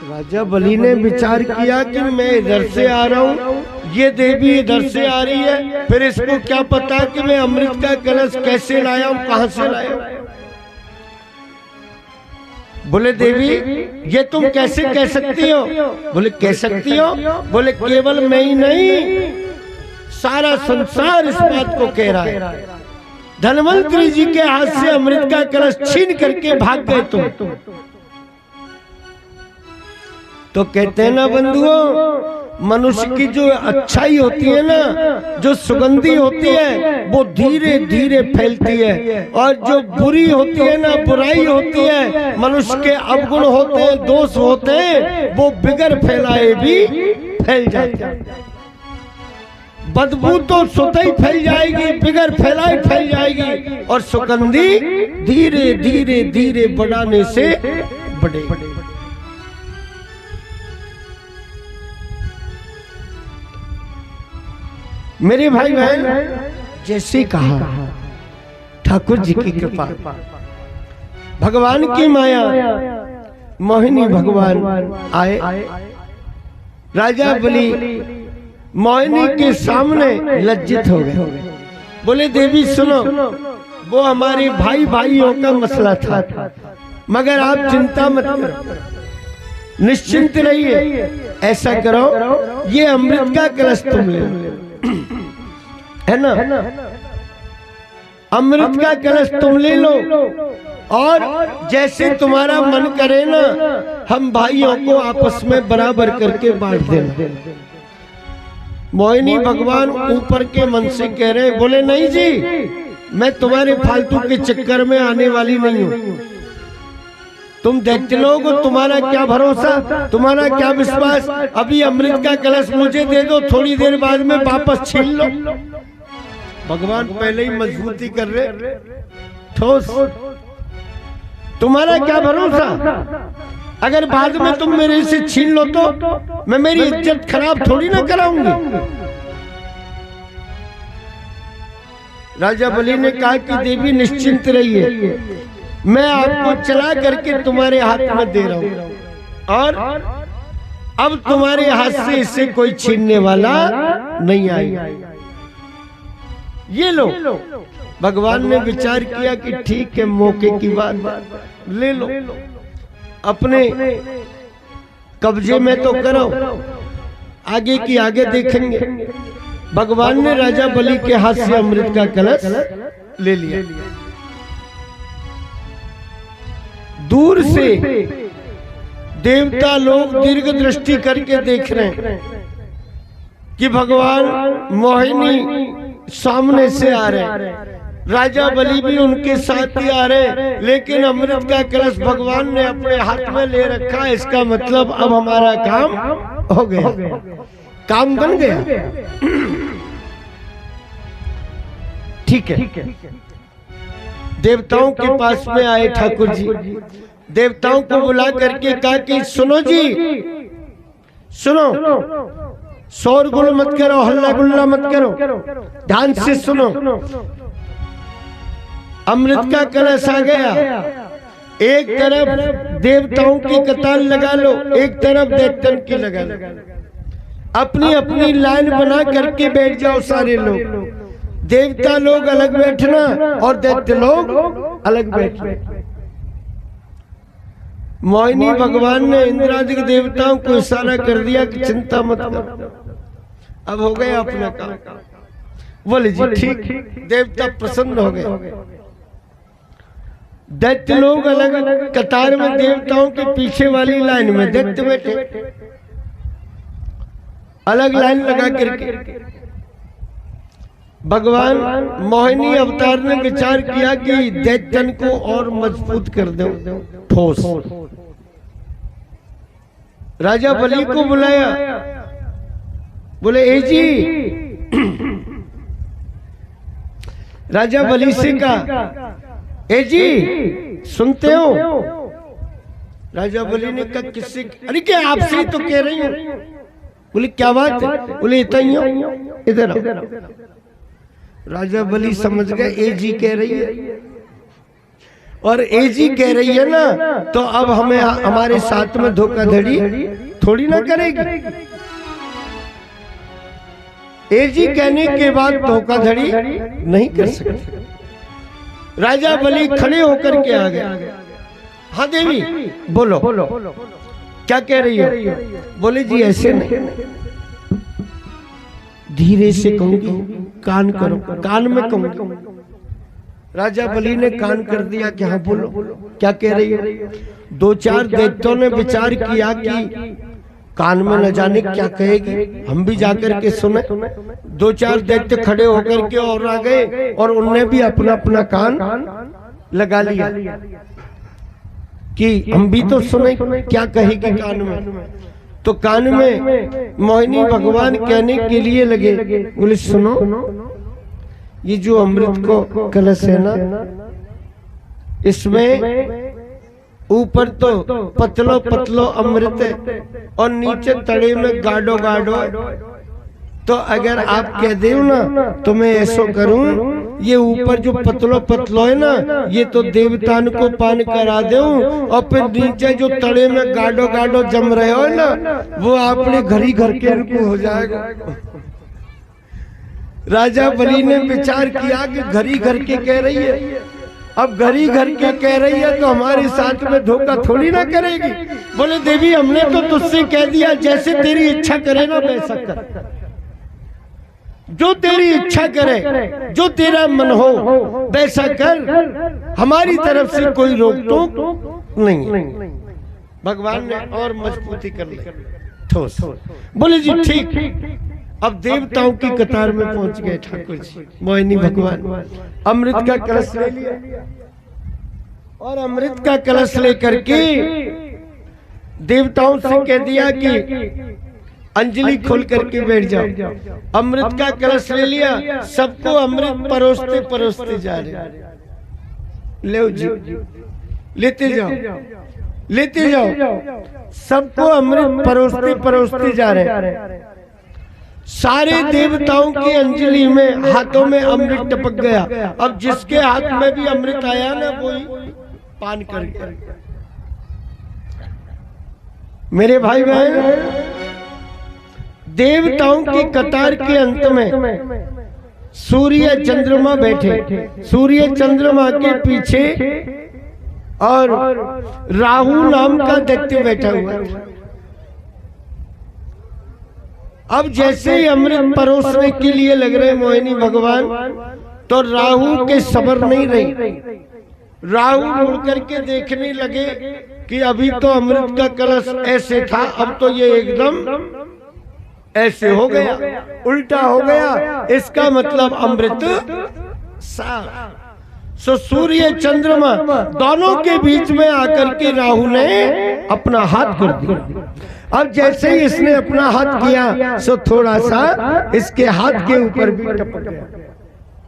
राजा बलि ने विचार किया कि मैं इधर से आ रहा हूँ, ये देवी इधर से आ रही है, फिर इसको क्या पता कि मैं अमृत का कलश कैसे लाया हूँ, कहां से लाया हूँ। बोले देवी ये तुम कैसे कह सकती हो? बोले कह सकती हो? बोले केवल मैं ही नहीं, सारा संसार इस बात को कह रहा है। धनवंतरी जी के हाथ से अमृत का कलश छीन करके भाग गए तुम। तो कहते हैं ना बंधुओं, मनुष्य की जो अच्छाई होती है ना, जो सुगंधी होती है, वो धीरे धीरे फैलती है, और जो बुरी होती है ना, बुराई होती है, मनुष्य के अवगुण होते हैं, दोष होते हैं, वो बिगर फैलाए भी फैल जाते हैं। बदबू तो स्वतः ही फैल जाएगी, बिगर फैलाए फैल जाएगी, और सुगंधी धीरे धीरे धीरे बढ़ाने से बढ़ेगी। मेरे भाई बहन, जैसे कहा ठाकुर जी की कृपा, भगवान की माया, मोहिनी भगवान आए। राजा बलि मोहिनी के सामने लज्जित हो गए। बोले देवी सुनो, वो हमारे भाई भाइयों का मसला था, मगर आप चिंता मत करो, निश्चिंत रहिए। ऐसा करो, ये अमृत का कलश तुम ले लो, है ना, अमृत का कलश तुम ले लो, और जैसे तुम्हारा मन करे ना, हम भाइयों को आपस में बराबर करके बांट देना। मोहिनी भगवान ऊपर के मन से कह रहे, बोले नहीं जी, मैं तुम्हारे फालतू के चक्कर में आने वाली नहीं हूँ। तुम दैत्य लोग हो, तुम्हारा क्या भरोसा, तुम्हारा क्या विश्वास, अभी अमृत का कलश मुझे दे दो, थोड़ी देर बाद में वापस छीन लो। भगवान पहले ही मजबूती कर रहे, ठोस, तुम्हारा क्या भरोसा, अगर बाद में तुम मेरे से छीन लो तो मैं मेरी इज्जत खराब थोड़ी ना कराऊंगी। राजा बलि ने कहा कि देवी निश्चिंत रहिए, मैं आपको चला करके तुम्हारे हाथ में दे रहा हूं, और अब तुम्हारे हाथ से इससे कोई छीनने वाला नहीं आएगा। ये लो। भगवान ने विचार किया कि ठीक है, मौके की बात, ले लो, अपने कब्जे में तो करो, आगे की आगे देखेंगे। भगवान ने राजा बलि के हाथ से अमृत का कलश ले लिया। दूर से देवता लोग दीर्घ दृष्टि करके देख रहे हैं कि भगवान मोहिनी सामने से आ रहे हैं, राजा बलि भी उनके साथ ही आ रहे हैं, लेकिन अमृत का कलश भगवान ने अपने हाथ में ले रखा है। इसका मतलब अब हमारा काम हो गया, काम बन गया। ठीक है, देवताओं के पास में आए ठाकुर जी, देवताओं को बुला करके कहा कि सुनो जी, सुनो, शोर गुल मत करो, हल्ला गुल्ला मत करो, ध्यान से सुनो। अमृत का कलश आ गया, एक तरफ देवताओं की कतार लगा लो, एक तरफ दैत्यन की लगा लो, अपनी अपनी लाइन बना करके बैठ जाओ सारे लोग। देवता लोग अलग बैठना और दैत्य लोग अलग बैठना। मोहिनी भगवान ने इंद्रादि देवताओं को इशारा कर दिया कि चिंता मत करो, अब हो गया अपना काम। बोले जी ठीक। देवता प्रसन्न हो गए। दैत्य लोग अलग कतार में, देवताओं के पीछे वाली लाइन में दैत्य बैठे, अलग लाइन लगा करके। भगवान मोहिनी अवतार ने विचार किया कि दैत्यन को और मजबूत कर दो, ठोस। राजा बलि को बुलाया, बोले ए जी, राजा बलि से कहा, ए जी सुनते हो? राजा बलि ने कहा किससे? अरे क्या आपसे ही तो कह रही हूं। बोले क्या बात है? बोले इधर आओ। राजा बलि समझ गए ए जी कह रही है, और ए जी कह रही है ना, तो अब हमें हमारे साथ में धोखाधड़ी थोड़ी ना करेगी। ए जी कहने के बाद धोखाधड़ी नहीं कर सकते। राजा बलि खड़े होकर के आ गए। हाँ देवी बोलो, क्या कह रही हो? बोले जी ऐसे नहीं, धीरे से कहूंगी, कान करो, कान में कहूंगी। राजा बलि ने कान कर दिया कि हाँ बोलो, क्या कह रही है? दो चार दैत्यों ने विचार किया कि कान में न जाने क्या कहेगी, हम भी जाकर के सुने। दो चार दैत्य खड़े होकर के और आ गए, और उनने भी अपना अपना कान लगा लिया कि हम भी तो सुने क्या कहेगी कान में। तो कान में मोहिनी भगवान कहने के लिए लगे, बोले सुनो, ये जो अमृत को कलश है ना, इसमें ऊपर तो पतलो पतलो अमृत है और नीचे तड़े में गाढ़ो गाढ़ो। तो अगर आप कह दे ना तो मैं ऐसा करूं, ये ऊपर जो पतलो पतलो है ना, ये तो देवतान को पान करा दूं, और फिर नीचे जो तड़े में गाढ़ो गाढ़ो जम रहे हो ना, वो आपने घर ही घर के इनको हो जाएगा। राजा बलि ने विचार किया कि घड़ी घर के कह रही है, अब घड़ी घर के कह रही है तो हमारे साथ में धोखा थोड़ी ना करेगी। बोले देवी हमने तो तुझसे कह दिया जैसे तेरी इच्छा करे ना वैसा कर, जो तेरी इच्छा करे, जो तेरा मन हो वैसा कर, हमारी तरफ से कोई रोक टोक नहीं। भगवान ने और मजबूती कर ली ठोस। बोले जी ठीक। अब देवताओं की कतार में पहुंच गए ठाकुर जी। मोहिनी भगवान अमृत का कलश ले लिया और अमृत का कलश लेकर के देवताओं से कह दिया कि अंजलि खोल करके बैठ जाओ। अमृत का कलश ले लिया, सबको अमृत परोसते परोसते जा रहे। ले जी, लेते जाओ, लेते जाओ, सबको अमृत परोसते परोसते जा रहे। सारे देवताओं की अंजलि में हाथों में अमृत टपक गया। अब जिसके हाथ में भी अमृत आया ना वो पान कर गया। मेरे भाई बहन, देवताओं की कतार के अंत में सूर्य चंद्रमा बैठे। सूर्य चंद्रमा के पीछे और राहु नाम का दैत्य बैठा हुआ था। अब जैसे ही अमृत परोसने के लिए लग रहे मोहिनी भगवान, तो राहु के सबर नहीं रही। राहु मुड़ करके देखने लगे कि अभी तो अमृत का कलश ऐसे था, अब तो ये एकदम ऐसे हो गया, उल्टा हो गया। इसका मतलब अमृत साफ। सो सूर्य चंद्रमा दोनों के बीच में आकर के राहु ने अपना हाथ कर दिया। अब जैसे ही इसने अपना हाथ किया सो थोड़ा सा इसके हाथ के ऊपर भी टपक गया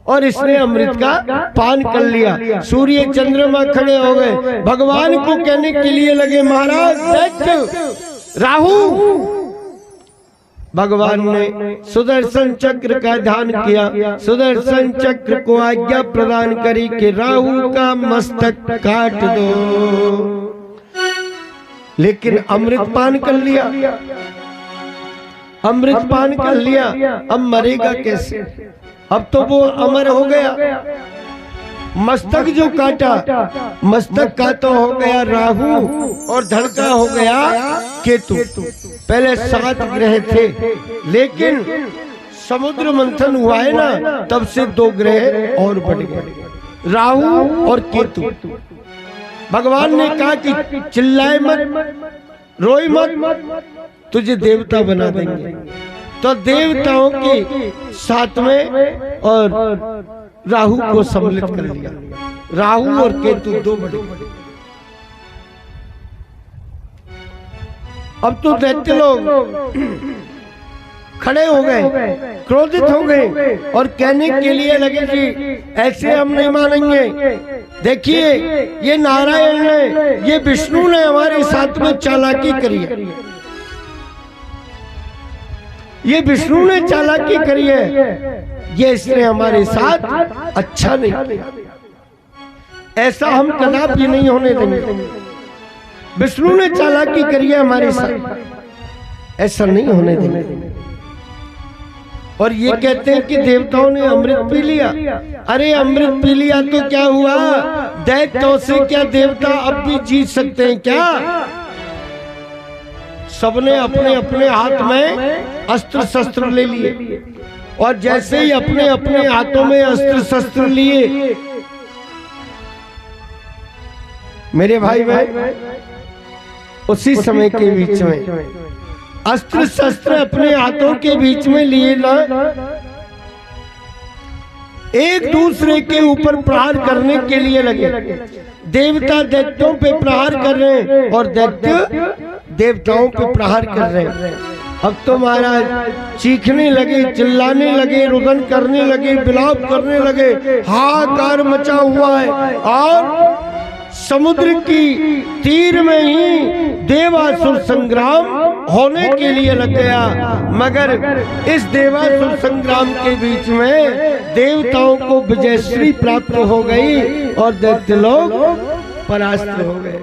और इसने अमृत का पान कर लिया। सूर्य चंद्रमा खड़े हो गए, भगवान को कहने के लिए लगे महाराज दैत्य राहु। भगवान ने सुदर्शन चक्र का ध्यान किया, सुदर्शन चक्र को आज्ञा प्रदान करी कि राहु का मस्तक काट दो। लेकिन अमृत पान कर लिया, अमृत पान कर लिया, अब मरेगा कैसे? अब तो वो अमर हो गया। मस्तक जो काटा, मस्तक का तो हो गया राहु और धड़ का हो गया केतु। पहले 7 ग्रह थे, लेकिन समुद्र मंथन हुआ है ना, तब से 2 ग्रह और बढ़ गए, राहु और केतु। भगवान ने कहा कि चिल्लाए मत, रोई मत, तुझे देवता बना देंगे। तो देवताओं के साथ में और राहु को सम्मिलित कर लिया। राहु और केतु 2 बड़े। अब तो दैत्य लोग खड़े हो गए, क्रोधित हो गए और कहने के लिए लगे कि ऐसे हम नहीं मानेंगे। देखिए ये नारायण ने, ये विष्णु ने हमारे साथ में चालाकी करी है, ये विष्णु ने चालाकी करी है, ये इसने हमारे साथ अच्छा नहीं किया। ऐसा हम कदापि नहीं होने देंगे। विष्णु ने चालाकी करी है हमारे साथ, ऐसा नहीं होने देंगे। और ये कहते हैं कि देवताओं ने अमृत पी लिया। अरे अमृत पी लिया तो क्या हुआ? दैत्यों से क्या देवता अब भी जीत सकते हैं क्या? सबने अपने अपने हाथ में अस्त्र शस्त्र ले लिए और जैसे ही अपने अपने हाथों में अस्त्र शस्त्र लिए, मेरे भाई बहन, उसी समय के बीच में अस्त्र शस्त्र अपने हाथों के बीच में लिए ना, एक दूसरे के ऊपर प्रहार करने के लिए लगे। देवता दैत्यों पे प्रहार कर रहे हैं और दैत्य देवताओं पे प्रहार कर रहे हैं। अब तो महाराज चीखने लगे, चिल्लाने लगे, रुदन करने लगे, विलाप करने लगे, हाहाकार मचा हुआ है। और समुद्र की तीर में ही देवासुर संग्राम होने के लिए लग गया। मगर इस देवासुर संग्राम के बीच में देवताओं को विजयश्री प्राप्त हो गई और दैत्य लोग परास्त हो गए।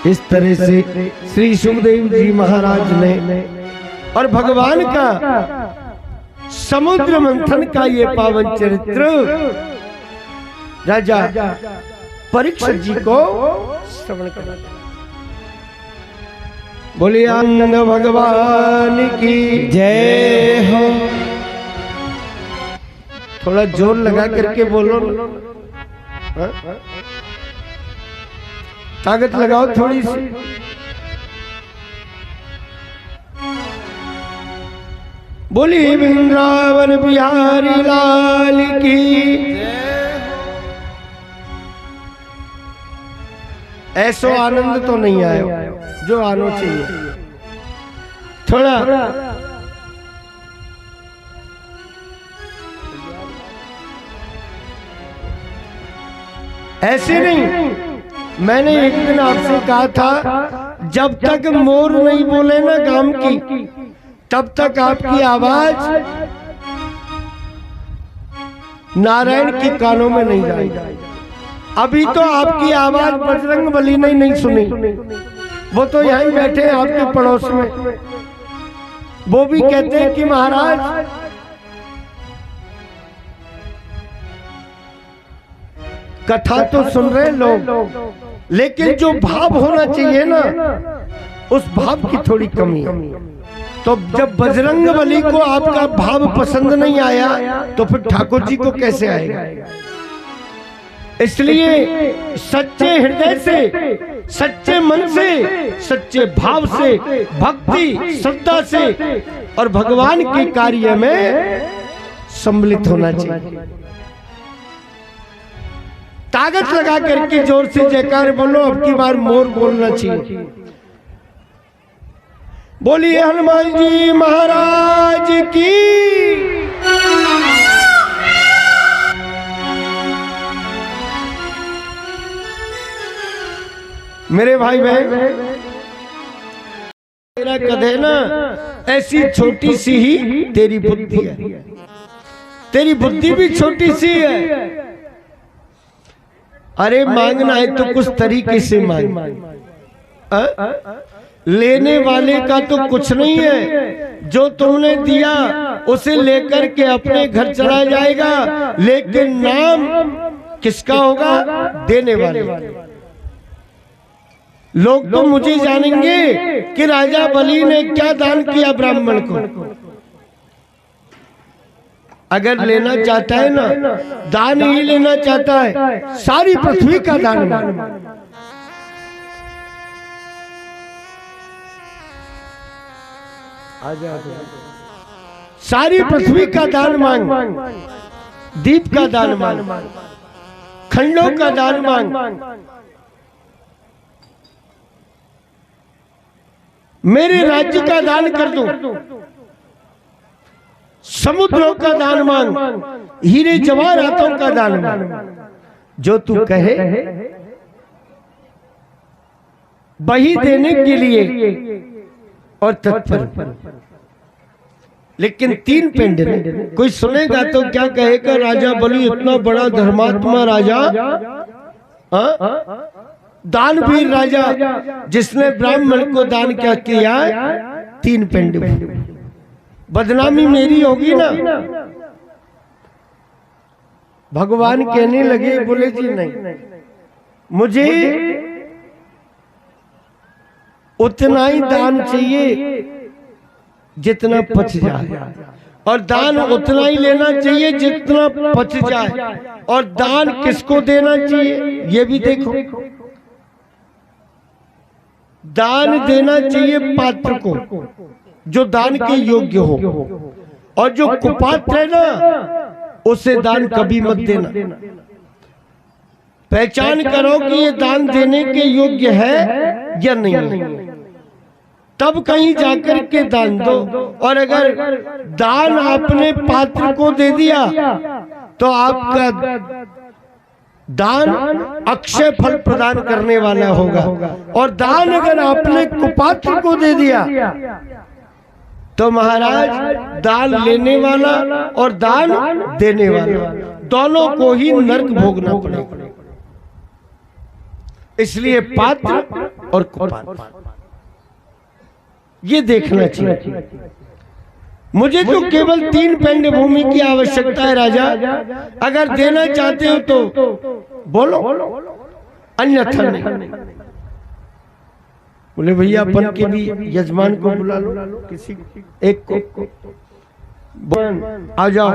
इस तरह से श्री सुखदेव जी महाराज ने और भगवान का समुद्र मंथन का ये पावन चरित्र राजा परीक्षित जी को श्रवण करना। बोलिए आनंद भगवान की जय हो। थोड़ा जोर लगा करके बोलो, ताकत लगाओ थोड़ी सी। बोलिए वृंदावन बिहारी लाल की। ऐसो आनंद तो नहीं आया जो आना चाहिए। थोड़ा ऐसे नहीं। मैंने एक दिन आपसे कहा था जब तक मोर नहीं बोले ना गाम की तब तक आपकी आवाज नारायण के कानों में नहीं जाएगी। अभी तो आपकी आवाज बजरंग बली ने नहीं सुनी, वो तो यहीं बैठे हैं आपके पड़ोस में। वो भी कहते हैं कि महाराज कथा तो सुन रहे लोग, लेकिन जो भाव होना चाहिए ना उस भाव की थोड़ी कमी है। तो जब बजरंग बली को आपका भाव पसंद नहीं आया तो फिर ठाकुर जी को कैसे आएगा। इसलिए सच्चे हृदय से, सच्चे मन से, सच्चे भाव से, भक्ति श्रद्धा से और भगवान के कार्य में सम्मिलित होना चाहिए। ताकत लगा करके जोर से जयकार बोलो। अब की बार मोर बोलना चाहिए। बोलिए हनुमान जी महाराज की। मेरे भाई बहन, मेरा कदे ना ऐसी छोटी सी ही तेरी बुद्धि है। तेरी बुद्धि भी छोटी सी है। अरे मांगना है तो कुछ तरीके से मांग। लेने वाले का तो कुछ नहीं है। जो तुमने दिया उसे लेकर के अपने घर चला जाएगा, लेकिन नाम किसका होगा? देने वाले। लोग तो मुझे जानेंगे कि राजा बलि ने क्या दान किया ब्राह्मण को। अगर लेना चाहता है ना, दान ही लेना चाहता है, सारी पृथ्वी का दान मांग। सारी पृथ्वी का दान मांग, दीप का दान मांग, खंडों का दान मांग, मेरे राज्य का दान कर दूं, समुद्रों का दान मांग, हीरे जवाहरातों का दान मांग। जो तू कहे वही देने के लिए और तत्पर। लेकिन तीन पिंड ने। कोई सुनेगा तो क्या कहेगा, राजा बलि इतना बड़ा धर्मात्मा राजा, दानवीर राजा, जिसने ब्राह्मण को दान क्या किया? तीन पिंड। बदनामी मेरी होगी ना। भगवान कहने लगे, बोले जी नहीं, मुझे उतना ही दान चाहिए जितना पच जाए, और दान उतना ही लेना चाहिए जितना पच जाए। और दान किसको देना चाहिए ये भी देखो। दान देना चाहिए पात्र को, जो दान के योग्य हो, और जो कुपात्र है ना उसे दान कभी मत देना। पहचान करो कि ये दान देने के योग्य है या नहीं, तब कहीं जाकर के दान दो। और अगर दान आपने पात्र को दे दिया तो आपका दान अक्षय फल प्रदान करने वाला होगा। और दान अगर आपने कुपात्र को दे दिया तो महाराज दान लेने वाला और दान देने वाला दोनों को ही नरक भोगना पड़ेगा। इसलिए पात्र और कुपात्र ये देखना चाहिए। मुझे तो केवल 3 पेंड भूमि की आवश्यकता है राजा, अगर देना चाहते हो तो बोलो, अन्यथा नहीं। बोले भैया अपन के भी यजमान को बुला लो, किसी एक को आ जाओ।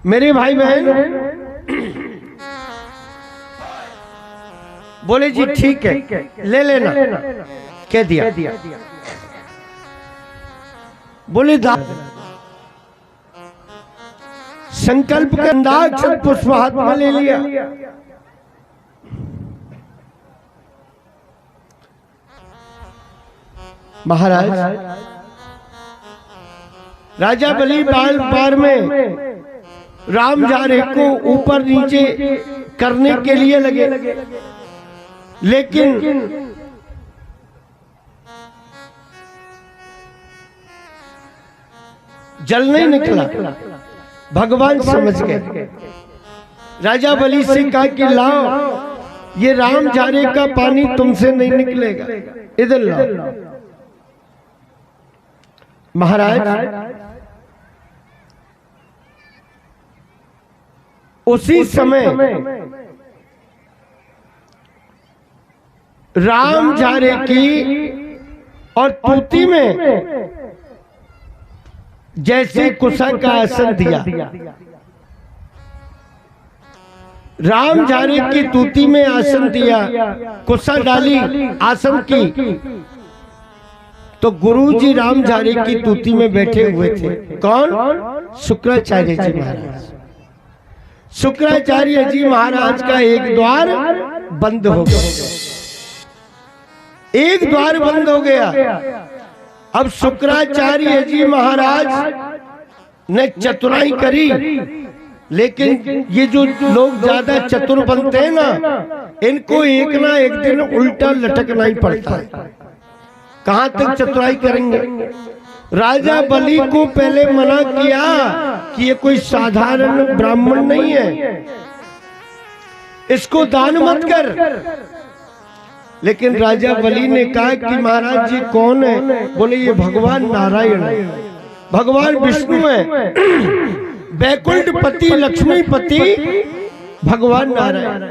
मेरे भाई बहन बोले जी ठीक है ले लेना, कह दिया। बोले संकल्प का अंदाज पुष्प हाथ में ले लिया। महाराज राजा बलि बाल पार में राम झारे को ऊपर नीचे करने के लिए लगे, लेकिन जल नहीं निकला। भगवान समझ गए। राजा बलि से कहा कि लाओ ये राम झारे का पानी तुमसे नहीं निकलेगा, इधर लाओ। महाराज उसी समय राम झारे की और तूती में जैसे कुशा का आसन दिया, राम झारे की तूती में आसन दिया, कुशा डाली आसन की, तो गुरुजी राम झारे की तूती में बैठे हुए थे। कौन? शुक्राचार्य जी महाराज। शुक्राचार्य जी महाराज का एक द्वार बंद हो गया, एक द्वार बंद हो गया। अब शुक्राचार्य जी महाराज ने चतुराई करी, लेकिन ये जो लोग ज्यादा चतुर बनते हैं ना, इनको एक ना एक दिन उल्टा लटकना ही पड़ता है। कहां तक चतुराई करेंगे? राजा बलि को पहले मना किया कि ये कोई साधारण ब्राह्मण नहीं है, इसको दान मत कर। लेकिन राजा बलि ने कहा कि महाराज जी कौन है? बोले ये भगवान नारायण है, भगवान विष्णु है, वैकुंठपति लक्ष्मीपति भगवान नारायण।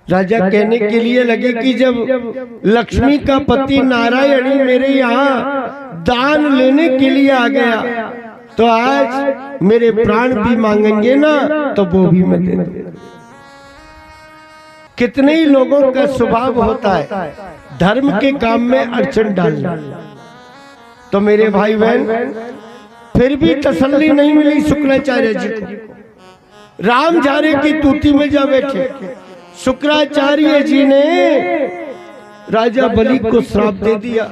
राजा कहने के लिए लगे कि जब लक्ष्मी का पति नारायण ही मेरे यहाँ दान लेने के लिए आ गया, तो आज मेरे प्राण भी मांगेंगे ना, तो वो भी मैं दे दूंगा। कितने ही लोगों का स्वभाव होता है धर्म के काम में अड़चन डालना। तो मेरे भाई बहन फिर भी तसल्ली नहीं मिली शुक्राचार्य जी को। राम झारे की तूती में जा बैठे। शुक्राचार्य जी ने राजा बलि को श्राप दे दिया,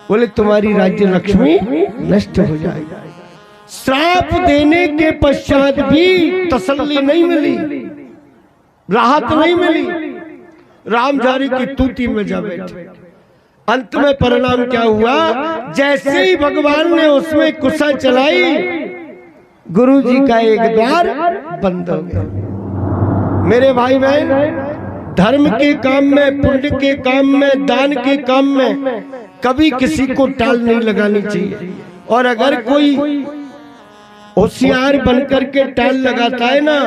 बोले तुम्हारी राज्य लक्ष्मी नष्ट हो जाएगी। श्राप देने के पश्चात भी तसल्ली नहीं मिली, राहत नहीं मिली। राम झारे की तूती में जा बैठे। अंत में परिणाम क्या हुआ? जैसे ही भगवान ने उसमें कुशा चलाई, गुरु जी का एक द्वार बंद हो गया। मेरे भाई बहन, धर्म के काम में, पुण्य के काम में, दान के काम में कभी किसी को टाल नहीं लगानी चाहिए। और अगर कोई होशियार बनकर के टाल लगाता है ना,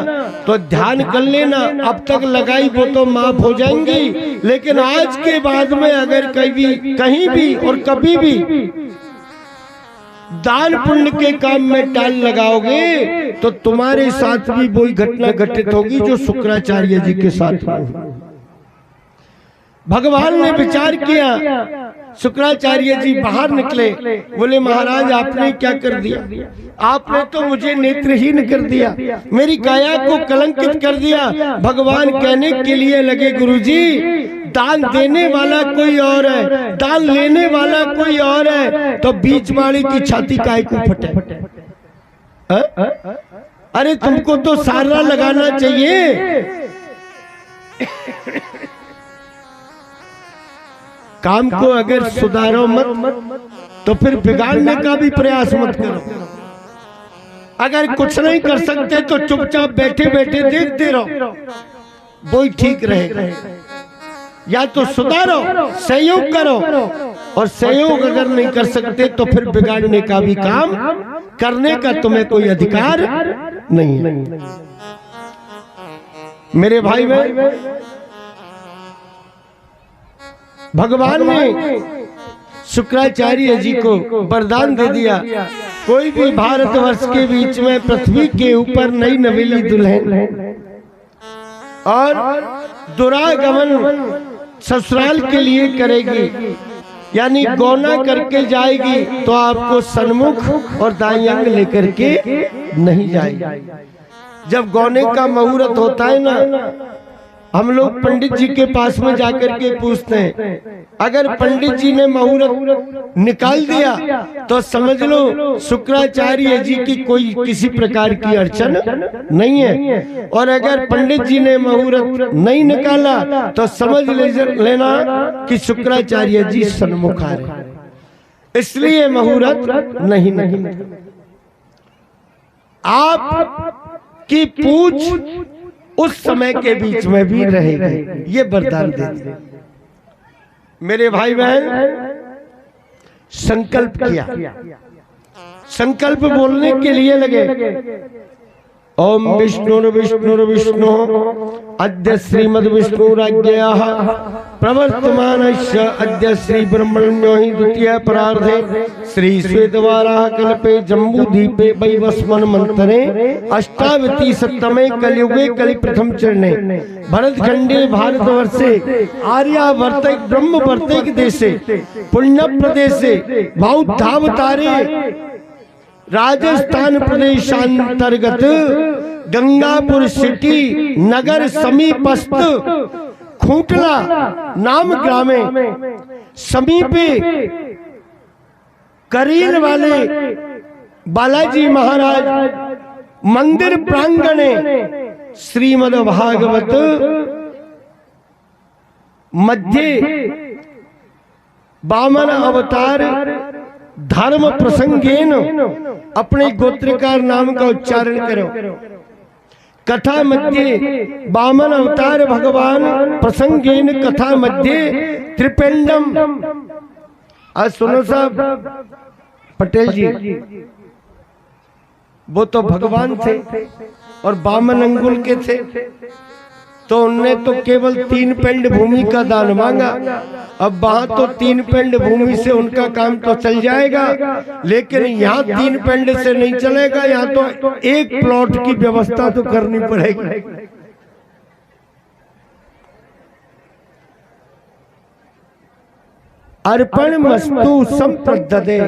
तो ध्यान कर लेना, अब तक लगाई वो तो माफ हो जाएंगी, लेकिन आज के बाद में अगर कहीं भी और कभी भी दान पुण्य के काम में टाल लगाओगे, तो तुम्हारे साथ भी वही घटना घटित होगी जो शुक्राचार्य जी के साथ हुई। भगवान ने विचार किया। शुक्राचार्य जी बाहर निकले, बोले महाराज आपने क्या कर दिया? आपने तो मुझे नेत्रहीन कर दिया, मेरी काया को कलंकित कर दिया। भगवान कहने के लिए लगे, गुरुजी दान देने वाला कोई और है, दान लेने वाला कोई और है, तो बीच वाले की छाती काहे को फटे? अरे तुमको तो सारा लगाना चाहिए। काम को अगर सुधारो मत, तो फिर बिगाड़ने का भी प्रयास मत करो। अगर कुछ नहीं कर सकते तो चुपचाप बैठे बैठे देखते रहो, वो ही ठीक रहेगा। या तो सुधारो, सहयोग करो, और सहयोग अगर नहीं कर सकते तो फिर बिगाड़ने का भी काम करने का तुम्हें कोई अधिकार नहीं है। मेरे भाई बहन, भगवान ने शुक्राचार्य जी को वरदान दे दिया, कोई भी भारतवर्ष के बीच में पृथ्वी के ऊपर नई नवेली दुल्हन और दुरागमन ससुराल के लिए करेगी, यानी गौना करके जाएगी, तो आपको सन्मुख और दाईं अंग लेकर के नहीं जाएगी। जब गौने का मुहूर्त होता है ना, हम लोग पंडित जी के पास में जाकर के पूछते हैं, अगर पंडित जी ने मुहूर्त निकाल दिया तो समझ लो शुक्राचार्य जी की कोई किसी प्रकार की अड़चन नहीं है, और अगर पंडित जी ने मुहूर्त नहीं निकाला तो समझ लेना कि शुक्राचार्य जी सन्मुख आ रहे, इसलिए मुहूर्त नहीं निकाला। आप की पूछ उस समय के बीच में भी रहेगी, ये वरदान दे। मेरे भाई बहन, संकल्प किया, संकल्प बोलने के लिए लगे, ओम विष्णु अद्य श्रीमद विष्णुराज्ञयाः प्रवर्तमानस्य अद्य श्री ब्रह्मण्यो हि द्वितीय परार्धे श्री श्वेतवाराह कल्पे जम्बूद्वीपे वैवस्वत मंतरे अष्टावती सप्तमे कलियुगे कलि प्रथम चरणे भरतखंडे भारतवर्षे आर्यावर्ते ब्रह्मवर्ते देशे पुण्य प्रदेशे बौद्धावतारे राजस्थान प्रदेशांतर्गत गंगापुर सिटी नगर समीपस्थ खूंटला नाम ग्रामे समीपे करीर वाले बालाजी महाराज मंदिर प्रांगणे श्रीमद् भागवत मध्य वामन अवतार धर्म प्रसंगेन, अपने गोत्रकार नाम का उच्चारण करो। कथा मध्य वामन अवतार भगवान प्रसंगेन कथा मध्य त्रिपेंडम। आज सुनो साहब पटेल जी, वो तो भगवान थे और वामन अंगुल के थे, तो उनने तो केवल 3 पेंड भूमि का दान मांगा। अब वहां तो 3 पेंड भूमि से उनका काम तो चल जाएगा, लेकिन यहाँ 3 पेंड से नहीं चलेगा, यहाँ तो 1 प्लॉट की व्यवस्था तो करनी पड़ेगी। अर्पण मस्तु संप्रदते।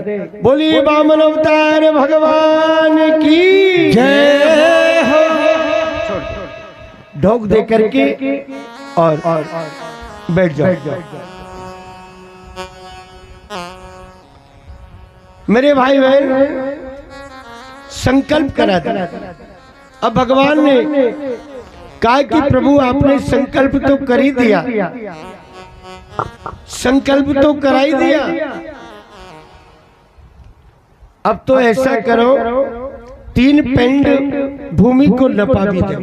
बोलिए वामन अवतार भगवान की जय हो। ढोक दे करके और बैठ जाओ। मेरे भाई बहन, संकल्प करा था। अब भगवान ने कहा कि प्रभु आपने संकल्प तो कर ही दिया, संकल्प तो करा ही दिया, अब तो ऐसा करो 3 पेंड भूमि को नपा भी दो।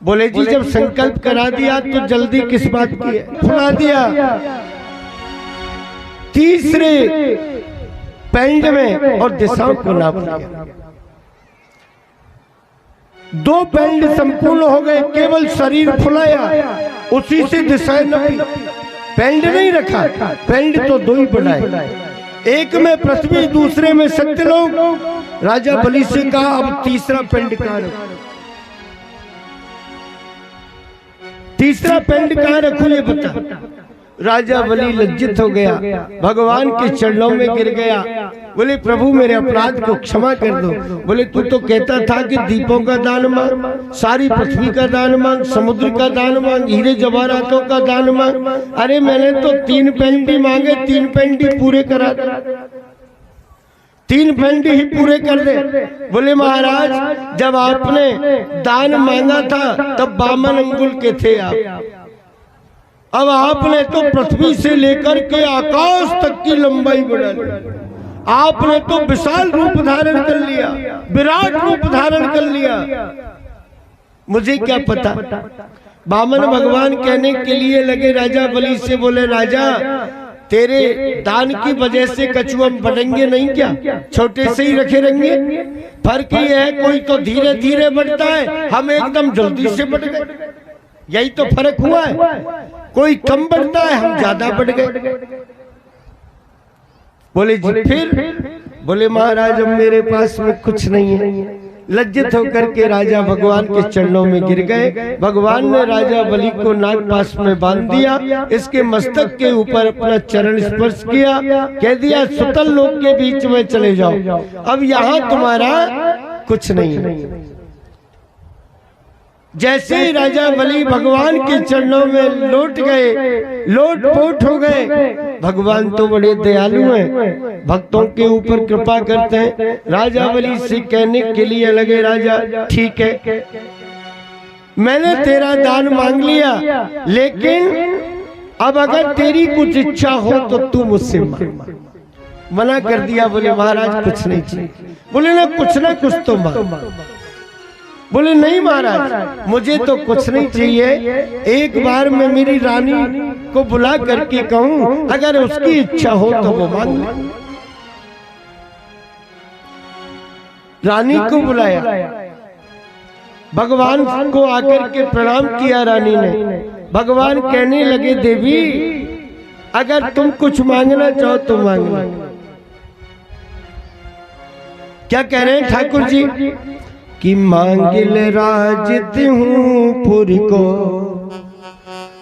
बोले जी जब संकल्प करा दिया तो जल्दी किस बात की है, फुला दिया। तीसरे पेंड में और दिशाओं को नाप लिया। 2 पेंड संपूर्ण हो गए, केवल शरीर फुलाया, उसी से दिशाएं नपी। पेंड नहीं रखा, पेंड तो 2 ही बनाए, एक में पृथ्वी, दूसरे में सत्यलोक। राजा बलि से कहा अब तीसरा पेंड कहाँ रखो, तीसरा पेंड कहाँ रखूं ये बता। राजा बलि लज्जित हो गया, भगवान के चरणों में गिर गया। बोले प्रभु मेरे अपराध को क्षमा कर दो। बोले तू तो कहता था कि दीपों का दान मांग, सारी पृथ्वी का दान मांग, समुद्र का दान मांग, हीरे जवाहरातों का दान मांग। अरे मैंने तो 3 पेंड ही मांगे, 3 पेंड ही पूरे करा दे, 3 पेंड ही पूरे कर दे। बोले महाराज जब आपने दान मांगा था तब 52 अंगुल के थे आप, अब आपने तो पृथ्वी से लेकर के आकाश तक की लंबाई बढ़ा ली। आपने तो विशाल रूप धारण कर लिया, विराट रूप धारण कर लिया। मुझे क्या पता बामन भगवान कहने के लिए लगे राजा बलि से, बोले राजा तेरे दान की वजह से कछुआ बढ़ेंगे नहीं क्या, छोटे से ही रखे रहेंगे। फर्क ये है कोई तो धीरे धीरे बढ़ता है, हम एकदम जल्दी से बढ़ गए, यही तो फर्क हुआ है। कोई कम बढ़ता है, हम ज्यादा बढ़ गए। बोले जी फिर? बोले महाराज अब मेरे पास में कुछ नहीं है। लज्जित होकर के राजा भगवान के चरणों में गिर गए। भगवान ने राजा बलि को नागपाश में बांध दिया, इसके मस्तक के ऊपर अपना चरण स्पर्श किया, कह दिया सुतल लोक के बीच में चले जाओ, अब यहाँ तुम्हारा कुछ नहीं है। जैसे ही राजा बलि भगवान के चरणों में लौट गए, लोटपोट हो गए। भगवान तो बड़े दयालु हैं, भक्तों के ऊपर कृपा करते हैं। राजा बलि से कहने के लिए लगे, राजा ठीक है मैंने तेरा दान मांग लिया, लेकिन अब अगर तेरी कुछ इच्छा हो तो तू मुझसे मांग। मना कर दिया। बोले महाराज कुछ नहीं चाहिए। बोले ना कुछ तो मांग। बोले नहीं महाराज मुझे तो कुछ नहीं चाहिए, एक बार मैं मेरी रानी को बुला करके कहूं, अगर उसकी इच्छा हो तो वो मांग ले। रानी को बुलाया, भगवान को आकर के प्रणाम किया रानी ने। भगवान कहने लगे देवी अगर तुम कुछ मांगना चाहो तो मांग लो। क्या कह रहे हैं ठाकुर जी कि मांगिल राजित हूँ पुरी को,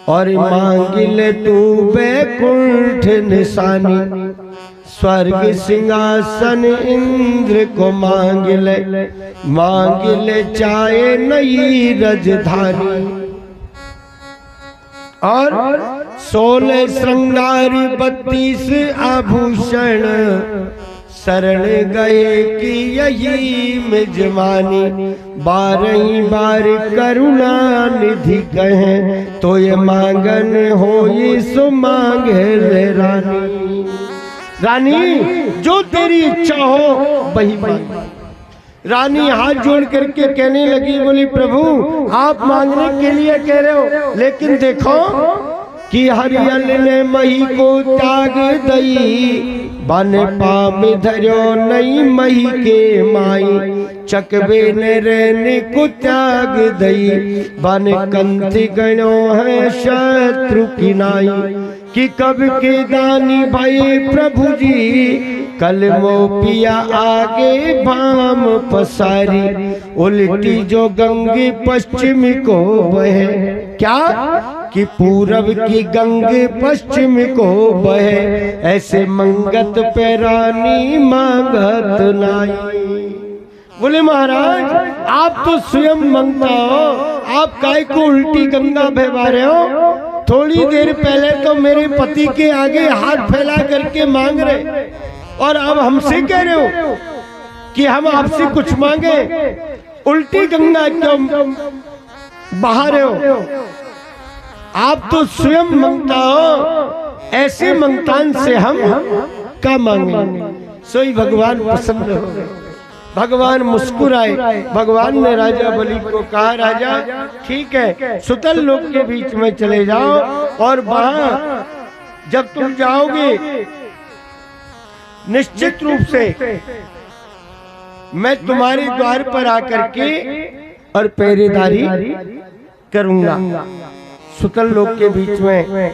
और मांगिल तू बैकुंठ निशानी, स्वर्ग सिंहासन इंद्र को मांगिल, मांगिल चाहे नई राजधानी, और 16 श्रृंगार 32 आभूषण, शरण गए कि यही मेजबानी, 12 बार करुणा निधि कहें, तो ये मांगन हो ये सो मांगे रे रानी। रानी जो तेरी इच्छा हो वही मांग। रानी हाथ जोड़ करके कहने लगी, बोली प्रभु आप मांगने के लिए कह रहे हो, लेकिन देखो कि हरियल ने मही को त्याग दई, बन पाम धर्यो नई मही के माई, चकबे ने रहने को त्याग दई, बन कंति गणो है शत्रु की नाई, कि कब के दानी भाई प्रभु जी, कल मो पिया आगे भाम पसारी, उल्टी जो गंगे पश्चिम को बहे, क्या कि पूरब की गंगे पश्चिम को बहे, ऐसे मंगत पे रानी मांगत नाई। बोले महाराज आप तो स्वयं मंगता हो, आप काय को उल्टी गंगा बहवा रहे हो? थोड़ी देर पहले तो मेरे पति के आगे हाथ फैला करके मांग रहे, और अब हमसे कह रहे हो कि हम आपसे कुछ मांगे? उल्टी गंगा क्यों बहा रहे हो? आप तो स्वयं मंगता हो, ऐसे मंगतान से हम क्या मांगेंगे? सोई भगवान प्रसन्न हो गए, भगवान मुस्कुराए। भगवान ने राजा बलि को कहा, राजा ठीक है सुतल लोक के बीच में चले जाओ, और वहां जब तुम जाओगे निश्चित रूप से मैं तुम्हारे द्वार पर आकर के और पहरेदारी करूंगा। सुतल लोक के बीच में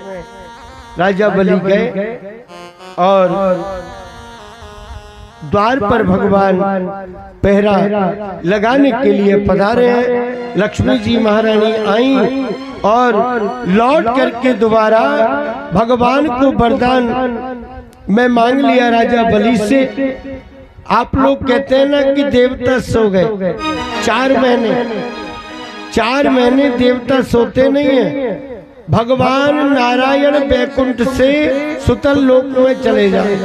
राजा बलि गए, और द्वार पर भगवान पहरा लगाने के लिए पधारे हैं। लक्ष्मी जी महारानी आई और लौट करके दोबारा भगवान को वरदान मैं मांग लिया राजा बलि से। आप लोग कहते हैं ना कि देवता सो गए, 4 महीने देवता सोते नहीं है। भगवान नारायण बैकुंठ से सुतल लोक में चले जाए।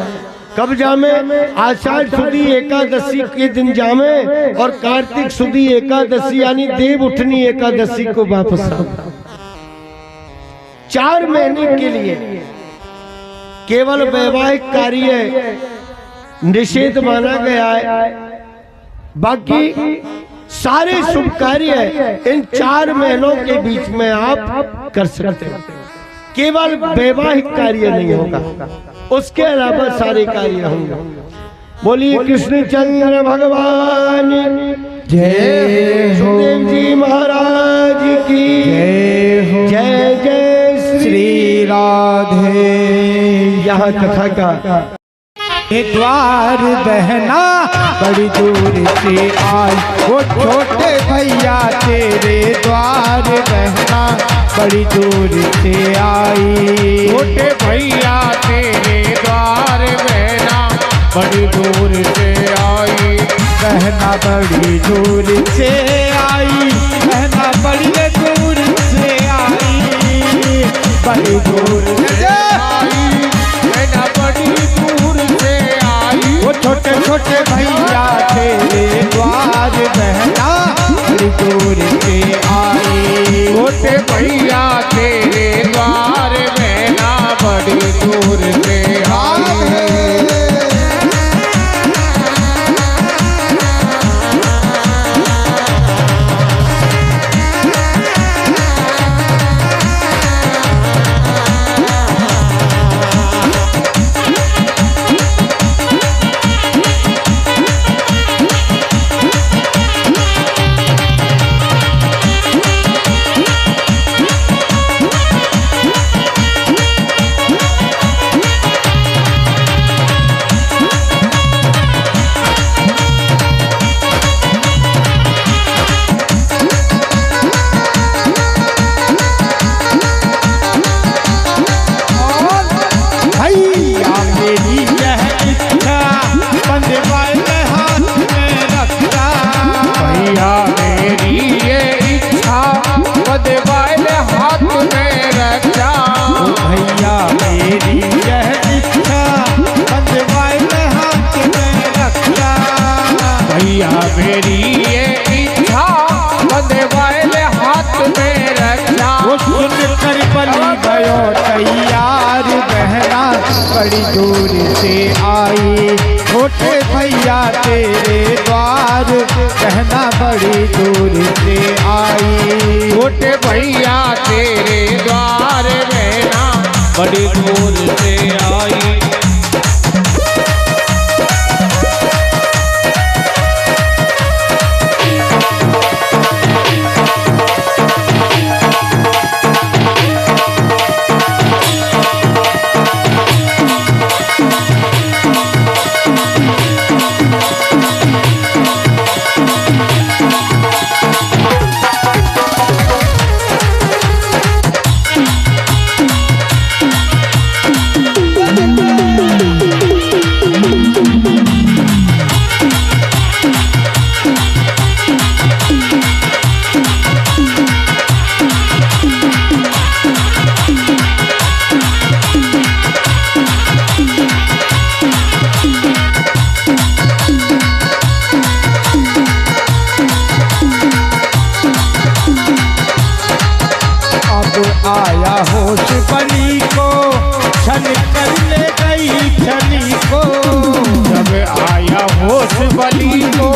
कब जामे? आषाढ़ सुदी एकादशी के दिन जामे, और कार्तिक सुदी एकादशी यानी देव उठनी एकादशी को वापस आओ। 4 महीने के लिए केवल वैवाहिक कार्य निषेध माना गया है, बाकी सारे शुभ कार्य इन 4 महीनों के बीच में आप कर सकते हो। केवल वैवाहिक कार्य नहीं होगा, उसके अलावा सारे कार्य होंगे। बोलिए कृष्णचंद्र भगवान जय हो। सुखदेव जी महाराज की जय हो। जय जय श्री राधे। यहाँ कथा का ये द्वार बहना बड़ी दूर से आई, वो छोटे भैया तेरे द्वार बहना बड़ी दूर से आई। छोटे भैया तेरे द्वार बहना बड़ी दूर से आई। बहना बड़ी दूर से आई, बहना बड़ी दूर से आई, बड़ी दूर से आई बहना बड़ी दूर से आई। वो छोटे छोटे भैया तेरे द्वार बहना बड़ी दूर से आई। छोटे भैया तेरे द्वार बहना बड़ी दूर से आई। भैया मेरी यह इच्छा बंदे वाले हाथ में रखता। भैया मेरी ये इच्छा बदे वाले हाथ में रखा। भैया मेरी यह इच्छा बंदे वाले हाथ में रखता। भैया मेरी ये इच्छा बदे वाले हाथ में रखा। वो सुन कर बलि गयो तैयार बहना बड़ी दूर से आई। छोटे भैया तेरे द्वार बहना बड़ी दूर से आई। छोटे भैया तेरे द्वार बहना बड़ी दूर से आई। आया होश बलि को छल कर ले गई छली को। जब आया होश बलि को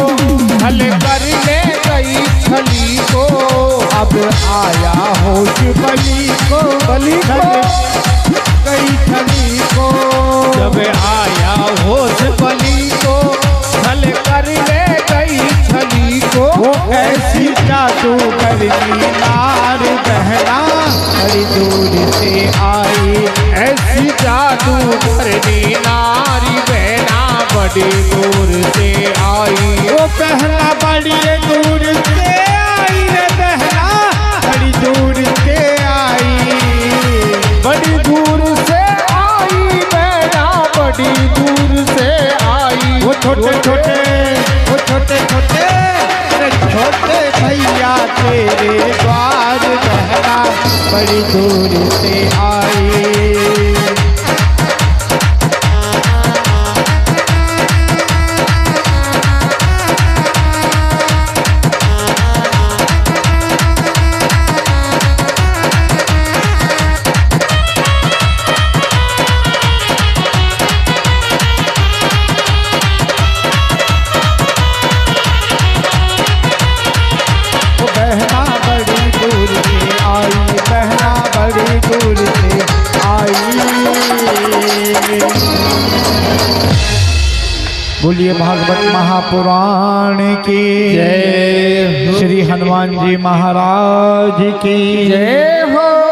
छल कर ले गई छली को। अब आया होश बलि को बलि को गई छली को। जब आया होश बलि को छल कर ले गई छली को। वो ऐसी जादूगरनी नार बहना बड़ी दूर से आई। ऐसी जादूगरनी नारी बहना बड़ी दूर से आई। वो बहना बड़ी दूर से आई रे बहना बड़ी दूर से आई। बड़ी दूर से आई बहना बड़ी दूर से आई। वो छोटे छोटे वो छोटे छोटे अरे छोटे भैया तेरे द्वार बहना बड़ी दूर से आई। बड़ी दूर से आई। बोलिए भागवत महापुराण की जय हो। श्री हनुमान जी महाराज की जय हो।